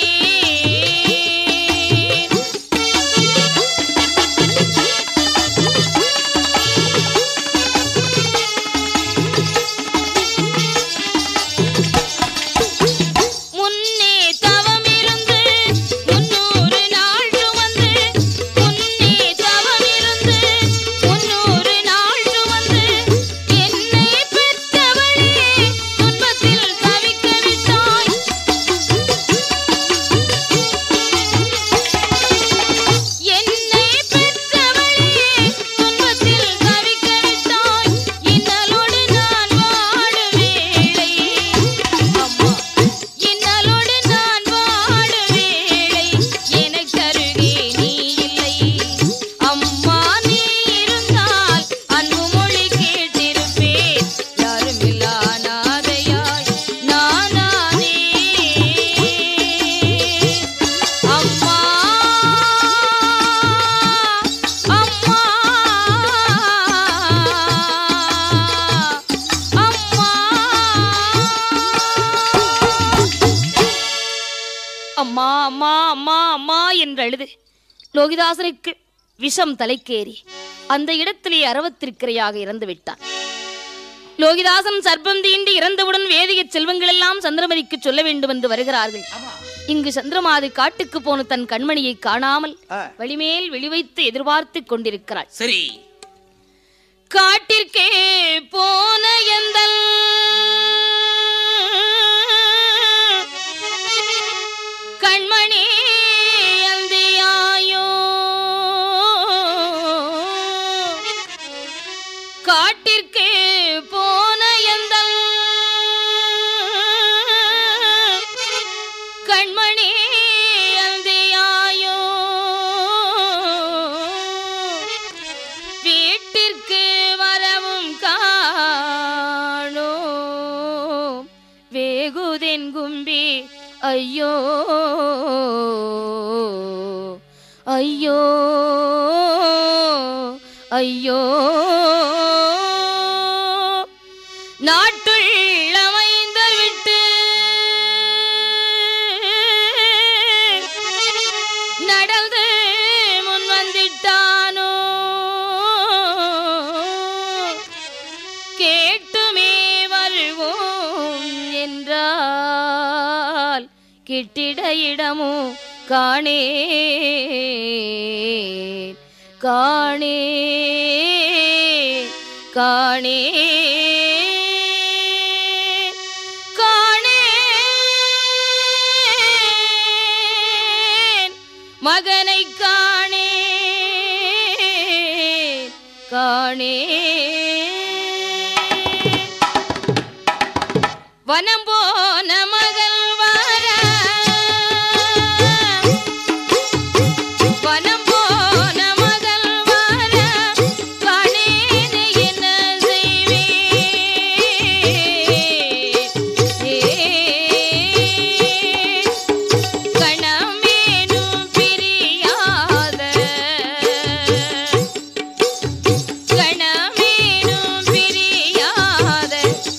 S1: அம்மா அம்மா அம்மா அம்மா என்று அழுது லோகிதாசனுக்கு விஷம் தலைக்கேறி அந்த இடத்திலே அரவத்திற்கிரையாக இறந்து விட்டான். லோகிதாசன் சர்ப்பம் தீண்டி இறந்தவுடன் வேதிய செல்வங்கள் எல்லாம் சந்திரமதிக்கு சொல்ல வேண்டும் என்று வருகிறார்கள். இங்கு சந்திரமாது காட்டுக்கு போன தன் கண்மணியை காணாமல் வழிமேல் வெளிவைத்து எதிர்பார்த்து கொண்டிருக்கிறாள்.
S2: சரி,
S1: காட்டிற்கே போன எந்தல் கண்மணி அந்தியாயோ, காட்டிற்கே போன எந்தல் கண்மணி அந்தியாயோ, வீட்டிற்கு வரவும் காணோ வேகுதென் கும்பி ஐயோ ஐயோ ஐயோ. நாட்டுள்ள மைந்தர் விட்டு நடந்து முன் வந்திட்டானோ, கேட்டுமே வருவோம் என்றார். கிட்டிட இடமோ காணே காணே காணே காணே மகனை காணே காணே வனம் போன மகள் வர வனம் போன மகள் வர காணேன் என்ன செய்வேன் கணமேனும் பிரியாத கணமேனும் பிரியாத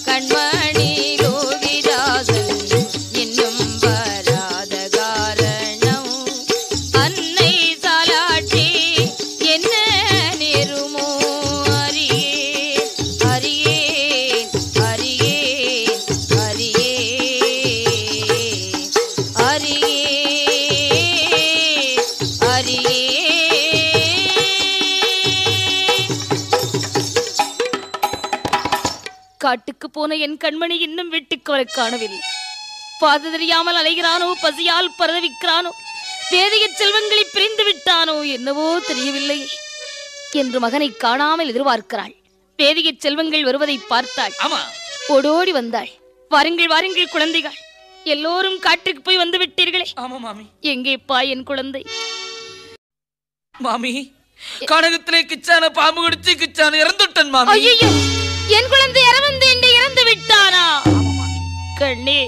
S1: கண்மணி லோகிதாசன் இன்னும் வராத காரணம் அன்னை சாலாட்டி என்ன நேருமோ அறியேன் அறியேன் அறியேன் அறியேன் அறியேன் அறியேன். காட்டுக்கு போன என் கண்மணி இன்னும் வீட்டுக்கு வர காணவில்லை. பாத தெரியாமல் அலைகிறானோ, பசியால் பரவிக்கிறானோ, வேதிய செல்வங்களை பிரிந்து விட்டானோ என்னவோ தெரியவில்லை என்று மகனை காணாமல் எதிர்பார்க்கிறாள். வேதிய செல்வங்கள் வருவதை பார்த்தாள். ஓடோடி வந்தாள். வாருங்கள் வாருங்கள் குழந்தைகள், எல்லோரும் காட்டுக்கு போய் வந்து விட்டீர்களே.
S2: ஆமா மாமி.
S1: எங்கேப்பா என் குழந்தை?
S2: மாமி, காடகத்திலே கிச்சான பாம்பு குடிச்சு கிச்சான இறந்துட்டான் மாமி.
S1: ஐயோ, என் குழந்தை இறந்து விட்டானா? கண்ணே,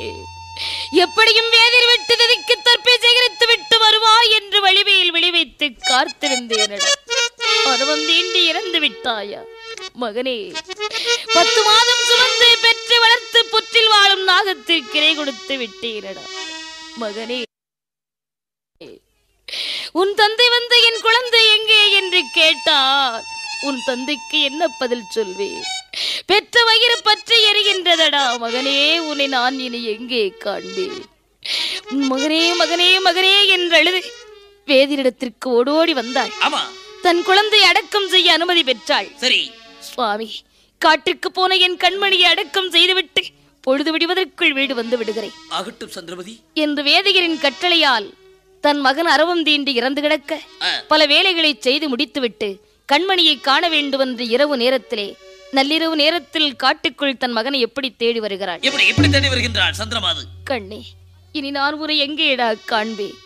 S1: எப்படியும் வேதிர் விட்டு ததிக்கு தற்பை சேகரித்து விட்டு வருவாய் என்று வழிவையில் விளைவைத்து காத்திருந்தேனடா. பருவம் தீண்டி இறந்து விட்டாயா மகனே? 10 மாதம் சுமந்து பெற்று வளர்த்து புற்றில் வாழும் நாகத்திற்கு கிரை கொடுத்து விட்டேனடா மகனே. உன் தந்தை வந்து என் குழந்தை எங்கே என்று கேட்டார். உன் தந்தைக்கு என்ன பதில் சொல்வேன்? பெற்ற வயிறு பற்றி எரிகின்றதடா மகனே, உன்னை நான் இனி எங்கே காண்பேன்? மகனே மகனே மகனே என்று அழுது வேதிரிடத்திற்கு ஓடோடி வந்தாள். தன் குழந்தை அடக்கம் செய்ய அனுமதி பெற்றாள்.
S2: சரி
S1: சுவாமி, காட்டுக்கு போன என் கண்மணியை அடக்கம் செய்துவிட்டு பொழுது விடுவதற்குள் வீடு வந்து விடுகிறேன்.
S2: ஆகட்டும் சந்திரமதி
S1: என்று வேதிகரின் கட்டளையால் தன் மகன் அரவம் தீண்டி இறந்து கிடக்க பல வேலைகளை செய்து முடித்துவிட்டு கண்மணியை காண வேண்டும் என்று இரவு நேரத்திலே, நள்ளிரவு நேரத்தில் காட்டுக்குள் தன் மகனை எப்படி தேடி வருகிறாள்?
S2: எப்படி தேடி வருகின்றாள் சந்திரமாது?
S1: கண்ணே, இனி நான் உரை எங்கேடா காண்பேன்?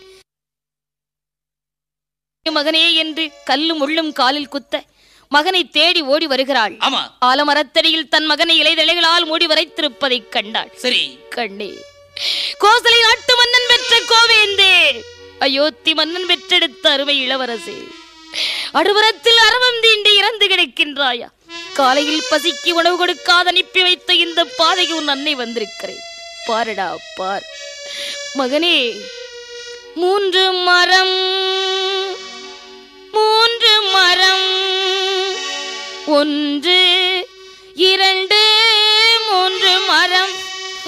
S1: மகனே என்று கல்லும் முள்ளும் காலில் குத்த மகனை தேடி ஓடி வருகிறாள். ஆலமரத்தடியில் தன் மகனை இலைதழைகளால் மூடி வரைத்திருப்பதை கண்டாள்.
S2: சரி
S1: கண்ணே, கோசலை நாட்டு மன்னன் பெற்ற கோவேந்தே, அயோத்தி மன்னன் பெற்றெடுத்த அருமை இளவரசே, அடுபுறத்தில் அரவம் தீண்டி இறந்து கிடக்கின்றாயா? காலையில் பசிக்கு உணவு கொடுக்காத அனுப்பி வைத்த இந்த பாதைக்கு உன் அன்னை வந்திருக்கிறேன். பாருடா பார் மகனே. 3 மரம் 1 2 3 மரம்,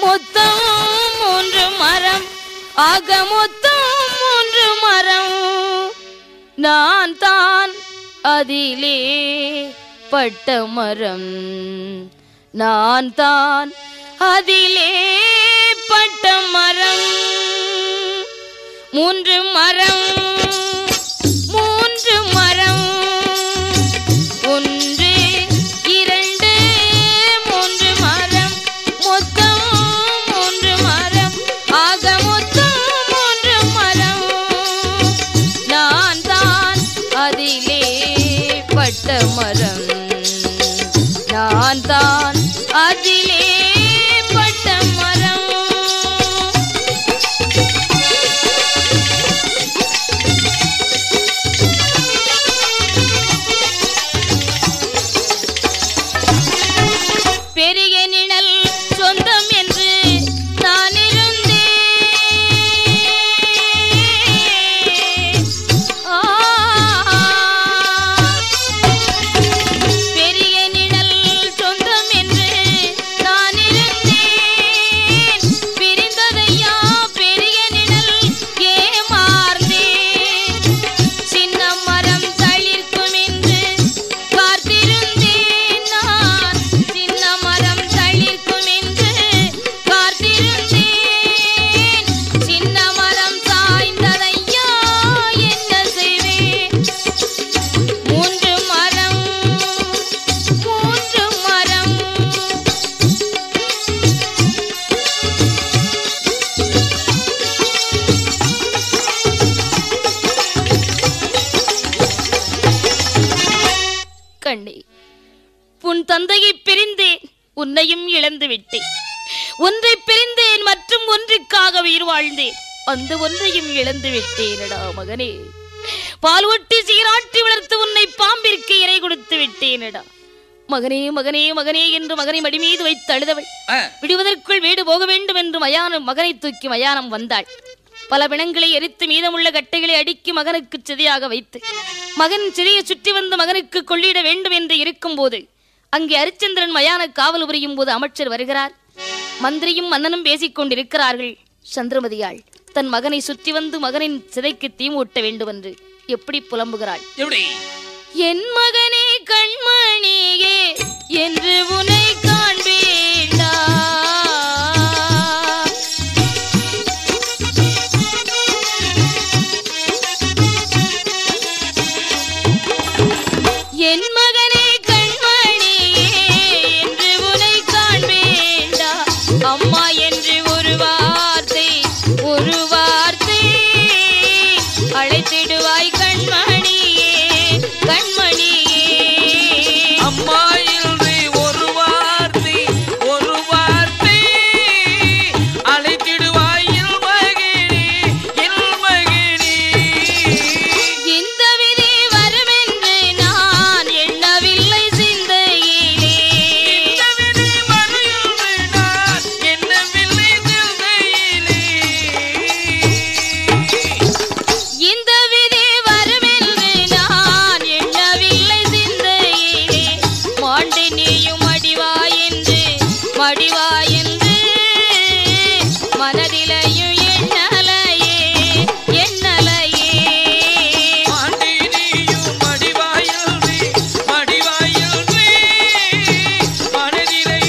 S1: மொத்தம் 3 மரம், ஆக மொத்தம் 3 மரம். நான் தான் அதிலே பட்ட மரம், நான் தான் அதிலே பட்ட மரம். 3 மரம் 3 மரம், 1 2 3 மரம், மொத்தம் 3 மரம், ஆக மொத்தம் 3 மரம். நான் தான் அதிலே பட்ட மரம், நான் தான் அதிலே பட்ட மரம். இழந்து விட்டேன். ஒன்றை பிரிந்தேன், மற்றும் ஒன்றுக்காக உயிர் வாழ்ந்தேன். அந்த ஒன்றையும் இழந்து விட்டேனடா மகனே. பால் ஒட்டி சீராட்டி வளர்த்து உன்னை பாம்பிற்கு இறை கொடுத்து விட்டேனடா மகனே. மகனே மகனே என்று மகனை மடி மீது வைத்து அழுதவள் விடுவதற்குள் வீடு போக வேண்டும் என்று மகனை தூக்கி மயானம் வந்தாள். பல பிணங்களை எரித்து மீதமுள்ள கட்டைகளை அடுக்கி மகனுக்கு சிதையாக வைத்து மகன் சிதையை சுற்றி வந்து மகனுக்கு கொள்ளிட வேண்டும் என்று இருக்கும் போது அங்கே அரிச்சந்திரன் மயான காவல் புரியும் போது அமைச்சர் வருகிறார். மந்திரியும் மன்னனும் பேசிக் கொண்டிருக்கிறார்கள். சந்திரமதியாள் தன் மகனை சுற்றி வந்து மகனின் சிதைக்கு தீமூட்ட வேண்டும் என்று எப்படி புலம்புகிறாள். என் மகனே கண்மணியே என்று உன்னை காண்பேண்டா, என் மகனே கண்மணியே என்று உன்னை காண்பேண்டா, அம்மா என்று ஒரு வார்த்தை அழைத்திடுவாய் கண்மணியே கண்மணியே.
S2: அம்மா என்று ஒரு வார்த்தை அழைத்திடுவாய் என் மகனே.
S1: இந்த விதி வரும் என்று நான் எண்ணவில்லை சிந்தையிலே,
S2: இந்த விதி வரும் என்று நான் எண்ணவில்லை சிந்தையிலே.
S1: இந்த விதி வரும் என்று நான் எண்ணவில்லை சிந்தையிலே, மாண்டு நீயும் மடிவாயென்று மனதிலையும் எண்ணலையே
S2: ஆண்டி நீயும் மடிவாயல்றி மனதிலை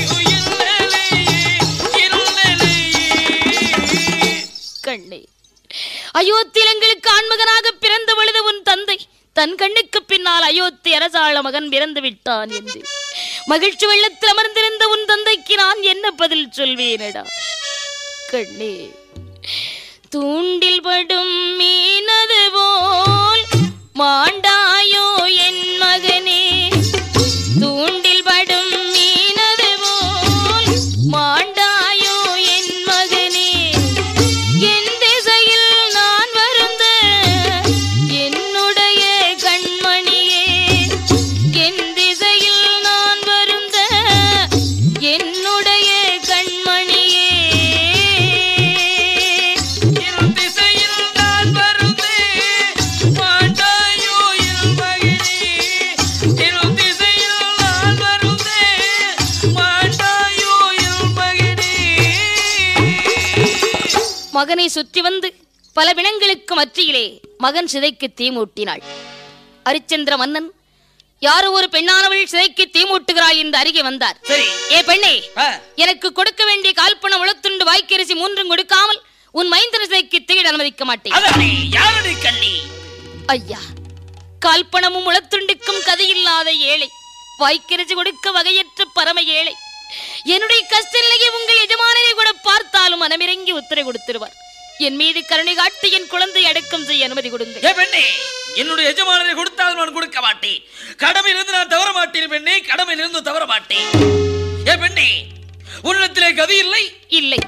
S1: கண்ணே. அயோத்தியங்களுக்கு ஆண்மகனாக பிறந்த பொழுது உன் தந்தை தன் கண்ணுக்கு பின்னால் அயோத்தி அரசாள மகன் பிறந்து விட்டான் என்று மகிழ்ச்சி வெள்ளத்தில் அமர்ந்திருந்த உன் தந்தைக்கு நான் என்ன பதில் சொல்வேனடா கண்ணே. தூண்டில் படும் மீனது போல் மாண்டாயோ என் மகனே, தூண்டில் படும் மீனது போல் மாண்டாயோ என் மகனே. என் திசையில் நான் வருந்த என்னுடைய கண்மணியே, என் திசையில் நான் வருந்த என்னுடைய கண்மணியே.
S2: என் திசையில் நான் வருந்தே மாண்டாயோ என் மகனே. என் திசையில் நான் வருந்தே மாண்டாயோ என் மகனே.
S1: மகனை சுற்றி வந்து பல பிணங்களுக்கு மத்தியிலே மகன் சிதைக்கு தீமூட்டினாள். அரிச்சந்திர மன்னன் யாரோ ஒரு பெண்ணானவள் சிதைக்கு தீமூட்டுகிறாள் என்று அருகே வந்தார்.
S2: சரி,
S1: ஏ பெண்ணே, எனக்கு கொடுக்க வேண்டிய கால்பணம் உளத்துண்டு வாய்க்கரிசி மூன்றும் கொடுக்காமல் உன் மைந்தன சிதைக்கு தீட அனுமதிக்க மாட்டேன்.
S2: அதானே யாருடைய கண்ணி?
S1: ஐயா, கால்பணமும் உளத்துண்டுக்கும் கதையில்லாத ஏழை, வாய்க்கரிசி கொடுக்க வகையற்ற பரம ஏழை. என்னுடைய கஷ்ட நிலையை உங்கள் எஜமானனை கூட பார்த்தாலும் மனமிறங்கி உத்தரவு கொடுத்திருவார். என் மீது கருணை காட்டி என் குழந்தை அடக்கம் செய்ய அனுமதி கொடுங்க.
S2: ஏ பெண்ணே, என்னுடைய எஜமானனை கொடுத்தாலும் நான் கொடுக்க மாட்டேன். கடமையிலிருந்து நான் தவற மாட்டேன் பெண்ணே, கடமையிலிருந்து தவற மாட்டேன். ஏ பெண்ணே, உன்னிடத்திலே கதி இல்லை?
S1: இல்லை.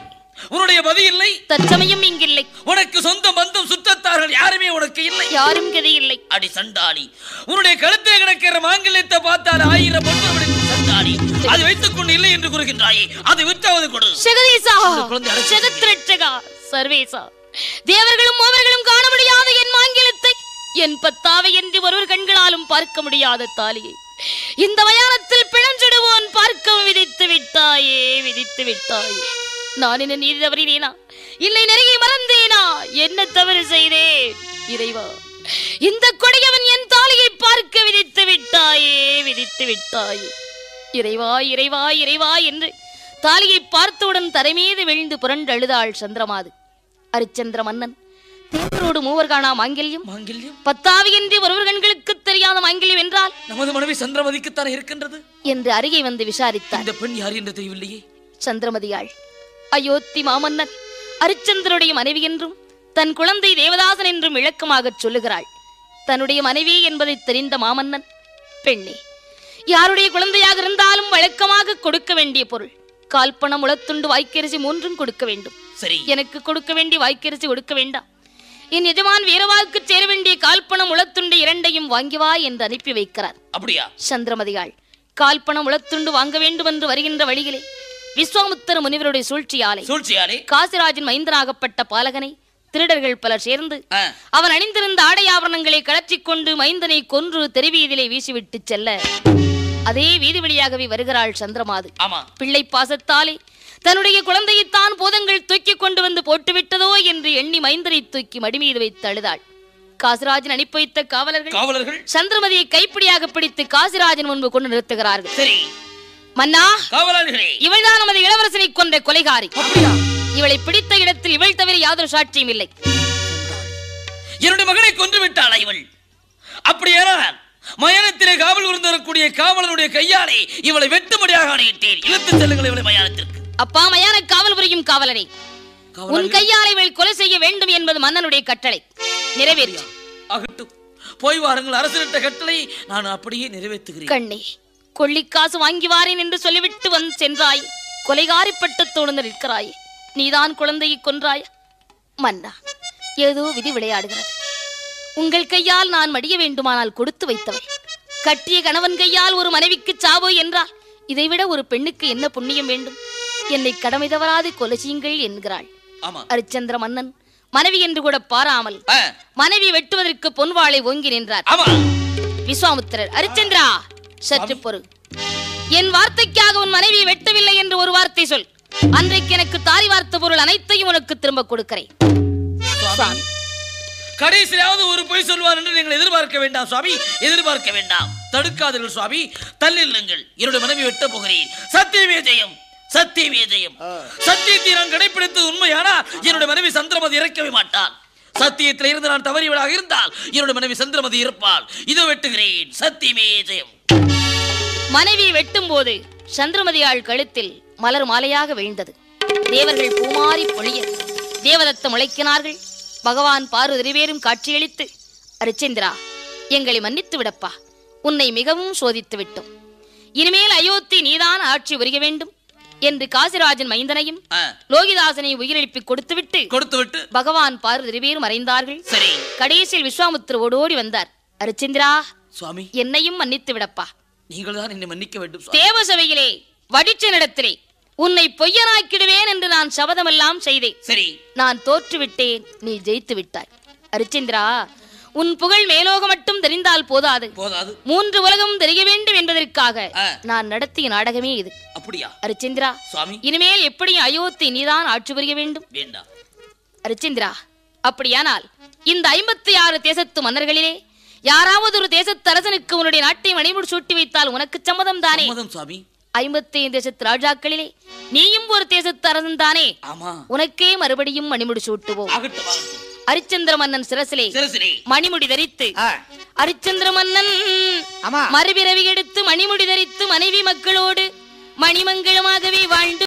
S2: உன்னுடைய பதி இல்லை?
S1: தற்சமயம் இங்கில்லை.
S2: உனக்கு சொந்த பந்தம் சுத்தத்தார்கள் யாருமே உனக்கு இல்லை?
S1: யாரும் கதி இல்லை.
S2: அடி சண்டாளி, உன்னுடைய கழுத்தில் கிடக்கிற மாங்கல்யத்தை பார்த்தால் 1000 பொண்ணு சண்டாளி, அதை வைத்துக் கொண்டு இல்லை என்று கூறுகின்றாயே, அதை விற்றாவது கொடு.
S1: ஜெகதீசா, ஜெகத்ரட்சகா, சர்வேசா, தேவர்களும் மூவர்களும் காண முடியாத என் மாங்கல்யத்தை, என் பத்தாவை என்று ஒருவர் கண்களாலும் பார்க்க முடியாத தாலியை இந்த மயானத்தில் பிணஞ்சிடுவோன் பார்க்கவும் விதித்து விட்டாயே, விதித்து விட்டாயே. நான் என்ன நீதி தவறினேனா? இல்லை நெருங்கி மறந்தேனா? என்ன தவறு செய்தேன் இறைவா? இந்த கொடியவன் என் தாலியை பார்க்க விதித்து விட்டாயே, விதித்து விட்டாயே. இறைவா இறைவா இறைவா என்று தாலியை பார்த்தவுடன் தரை மீது விழுந்து புரண்டு அழுதாள் சந்திரமாது. அரிச்சந்திர மன்னன் தேவரோடு மூவர் காணா மாங்கல்யம், பத்தாவி என்று ஒருவர் கண்களுக்கு தெரியாத மாங்கல்யம் என்றால்
S2: நமது மனைவி சந்திரமதிக்குத்தான் இருக்கின்றது
S1: என்று அருகே வந்து விசாரித்தார்.
S2: இந்த பெண் யார் என்று தெரியவில்லையே.
S1: சந்திரமதியாள் அயோத்தி மாமன்னர் அரிச்சந்திரனுடைய மனைவி என்றும் தன் குழந்தை தேவதாசன் என்றும் விளக்கமாக சொல்லுகிறாள். தன்னுடைய மனைவி என்பதை தெரிந்த மாமன்னன், பெண்ணே, யாருடைய குழந்தையாக இருந்தாலும் வழக்கமாக கொடுக்க வேண்டிய பொருள் கால்பணம் உளத்துண்டு வாய்க்கரிசி 3 கொடுக்க வேண்டும்.
S2: சரி,
S1: எனக்கு கொடுக்க வேண்டிய வாய்க்கரிசி கொடுக்க வேண்டாம். என் எஜமான் வீரவாக்கு சேர வேண்டிய கால்பணம் உளத்துண்டு 2ஐயும் வாங்கி வா என்று அனுப்பி வைக்கிறார்.
S2: அப்படியா?
S1: சந்திரமதியாள் கால்பணம் உளத்துண்டு வாங்க வேண்டும் என்று வருகின்ற வழியிலே விஸ்வாமுத்திர முனிவருடைய சூழ்ச்சியாலே காசிராஜின் மைந்தனாகப்பட்ட பாலகனை திருடர்கள் பலர் சேர்ந்து அவன் அணிந்திருந்த ஆடை ஆபரணங்களை கலற்றிக் கொண்டு மைந்தனை கொன்று தெருவீதியிலே வீசிவிட்டு செல்ல அதே வீதி வழியாகவே வருகிறாள் சந்திரமாது. பிள்ளை பாசத்தாலே தன்னுடைய குழந்தையைத்தான் பூதங்கள் தூக்கி கொண்டு வந்து போட்டுவிட்டதோ என்று எண்ணி மைந்தனை தூக்கி மடி மீது வைத்து அழுதாள். காசிராஜன் அனுப்பி வைத்த காவலர்கள் சந்திரமதியை கைப்பிடியாக பிடித்து காசிராஜன் முன்பு கொண்டு நிறுத்துகிறார்கள்.
S2: சரி
S1: மன்னா,
S2: காவலர்களே,
S1: இவள்தான் நமது இளவரசனை கொன்ற கொலைகாரி. இவளை பிடித்த இடத்தில் இவள் தவிர யாதொரு சாட்சியும் இல்லை.
S2: என்னுடைய மகனை கொன்று விட்டாளா இவள்? அப்படியானால் மயானத்திலே காவல் புரிந்து வரக்கூடிய காவலனுடைய கையாலே இவளை வெட்டும்படியாக ஆணையிட்டேன். இழுத்து செல்லுங்கள் இவளை மயானத்திற்கு.
S1: அப்பா, மயான காவல் புரியும் காவலனை உன் கையாலே இவள் கொலை செய்ய வேண்டும் என்பது மன்னனுடைய கட்டளை. நிறைவேற்று.
S2: ஆகட்டும், போய் வாருங்கள். அரசனிட்ட கட்டளை நான் அப்படியே நிறைவேற்றுகிறேன்.
S1: கண்ணே, கொள்ளிக்காசு வாங்கி வாரேன் என்று சொல்லிவிட்டு வந்து சென்றாய். கொலைகாரி பட்டத்தோடு நிற்கிறாய். நீதான் குழந்தையை கொன்றாய். மன்னா, ஏதோ விதி விளையாடுகிறது. உங்கள் கையால் நான் மடிய வேண்டுமானால் கொடுத்து வைத்தவள். கட்டிய கணவன் கையால் ஒரு மனைவிக்கு சாவோ என்றால் இதைவிட ஒரு பெண்ணுக்கு என்ன புண்ணியம் வேண்டும்? என்னை கடமை தவறாது கொலை செய்யுங்கள் என்கிறாள். அரிச்சந்திர மன்னன் மனைவி என்று கூட பாராமல் மனைவி வெட்டுவதற்கு பொன்வாளை ஓங்கி நின்றார். விஸ்வாமுத்திரர், அரிச்சந்திரா சற்று பொறு. என் வார்த்தைக்காக உன் மனைவியை வெட்டவில்லை என்று ஒரு வார்த்தை சொல். அன்றைக்கு எனக்கு தாரி வார்த்த பொருள் அனைத்தையும் உனக்கு திரும்ப கொடுக்கிறேன்.
S2: கடைசியாவது ஒரு பொய் சொல்வார் என்று நீங்கள் எதிர்பார்க்க வேண்டாம் சுவாமி, எதிர்பார்க்க வேண்டாம். தடுக்காதீர்கள் சுவாமி, தள்ளில்லுங்கள். என்னுடைய மனைவி வெட்ட போகிறேன். சத்தியமே ஜெயம், சத்தியமே ஜெயம். சத்தியத்தை நான் கடைபிடித்தது உண்மையானா என்னுடைய மனைவி சந்திரமதி இறக்கவே மாட்டாள். சத்தியத்தில் இருந்து நான் தவறியவளாக இருந்தால் என்னுடைய மனைவி சந்திரமதி இருப்பாள். இதோ வெட்டுகிறேன். சத்தியமே ஜெயம்.
S1: மனைவி வெட்டும் போது சந்திரமதியாள் கழுத்தில் மலர் மாலையாக விழுந்தது. தேவர்கள் பூமாரி பொழிய தேவதத்தம் உழைக்கினார்கள். பகவான் பார்வதி வேறும் காட்சியளித்து, அரிச்சந்திரா, எங்களை மன்னித்து விடப்பா. உன்னை மிகவும் சோதித்து விட்டோம். இனிமேல் அயோத்தி நீதான் ஆட்சி புரிய வேண்டும் என்று காசிராஜன் மைந்தனையும் லோகிதாசனை உயிரிழப்பி கொடுத்துவிட்டு பகவான் பார்வதி வேறும் மறைந்தார்கள்.
S2: சரி,
S1: கடைசியில் விஸ்வாமுத்திர ஓடோடி வந்தார். அரிச்சந்திரா,
S2: சுவாமி,
S1: என்னையும் மன்னித்து விடப்பா.
S2: நீங்கள் தான் என்னை மன்னிக்க வேண்டும்.
S1: தேவசபையிலே வடிச்சனிடத்திலே உன்னை பொய்யனாக்கிடுவேன் என்று நான் சபதமெல்லாம் செய்தேன்.
S2: சரி, நான்
S1: தோற்றுவிட்டேன், நீ ஜெயித்து விட்டாய். அரிச்சந்திரா, உன் புகழ் மேலோகம் மட்டும் தெரிந்தால் போதாது, 3 உலகம் தெரிய வேண்டும் என்பதற்காக நான் நடத்திய நாடகமே இது.
S2: அப்படியா?
S1: அரிச்சந்திரா, இனிமேல் எப்படி அயோத்தி நீதான் ஆட்சி புரிய வேண்டும். அரிச்சந்திரா, அப்படியானால் இந்த 56 தேசத்து மன்னர்களிலே யாராவது ஒரு தேசத்து அரசனுக்கு உன்னுடைய நாட்டை மணிமுடி சூட்டி வைத்தால் உனக்கு சம்மதம் தானே? 55 தேசத்து ராஜாக்களிலே நீயும் ஒரு தேசத்து அரசன் தானே? உனக்கே மறுபடியும் மணிமுடி சூட்டுவோம். அரிச்சந்திர மன்னன் சிரசிலே மணிமுடி தரித்து அரிச்சந்திர மன்னன் மறுபிறவி எடுத்து மணிமுடி தரித்து மனைவி மக்களோடு மணிமங்கலமாகவே வாழ்ந்து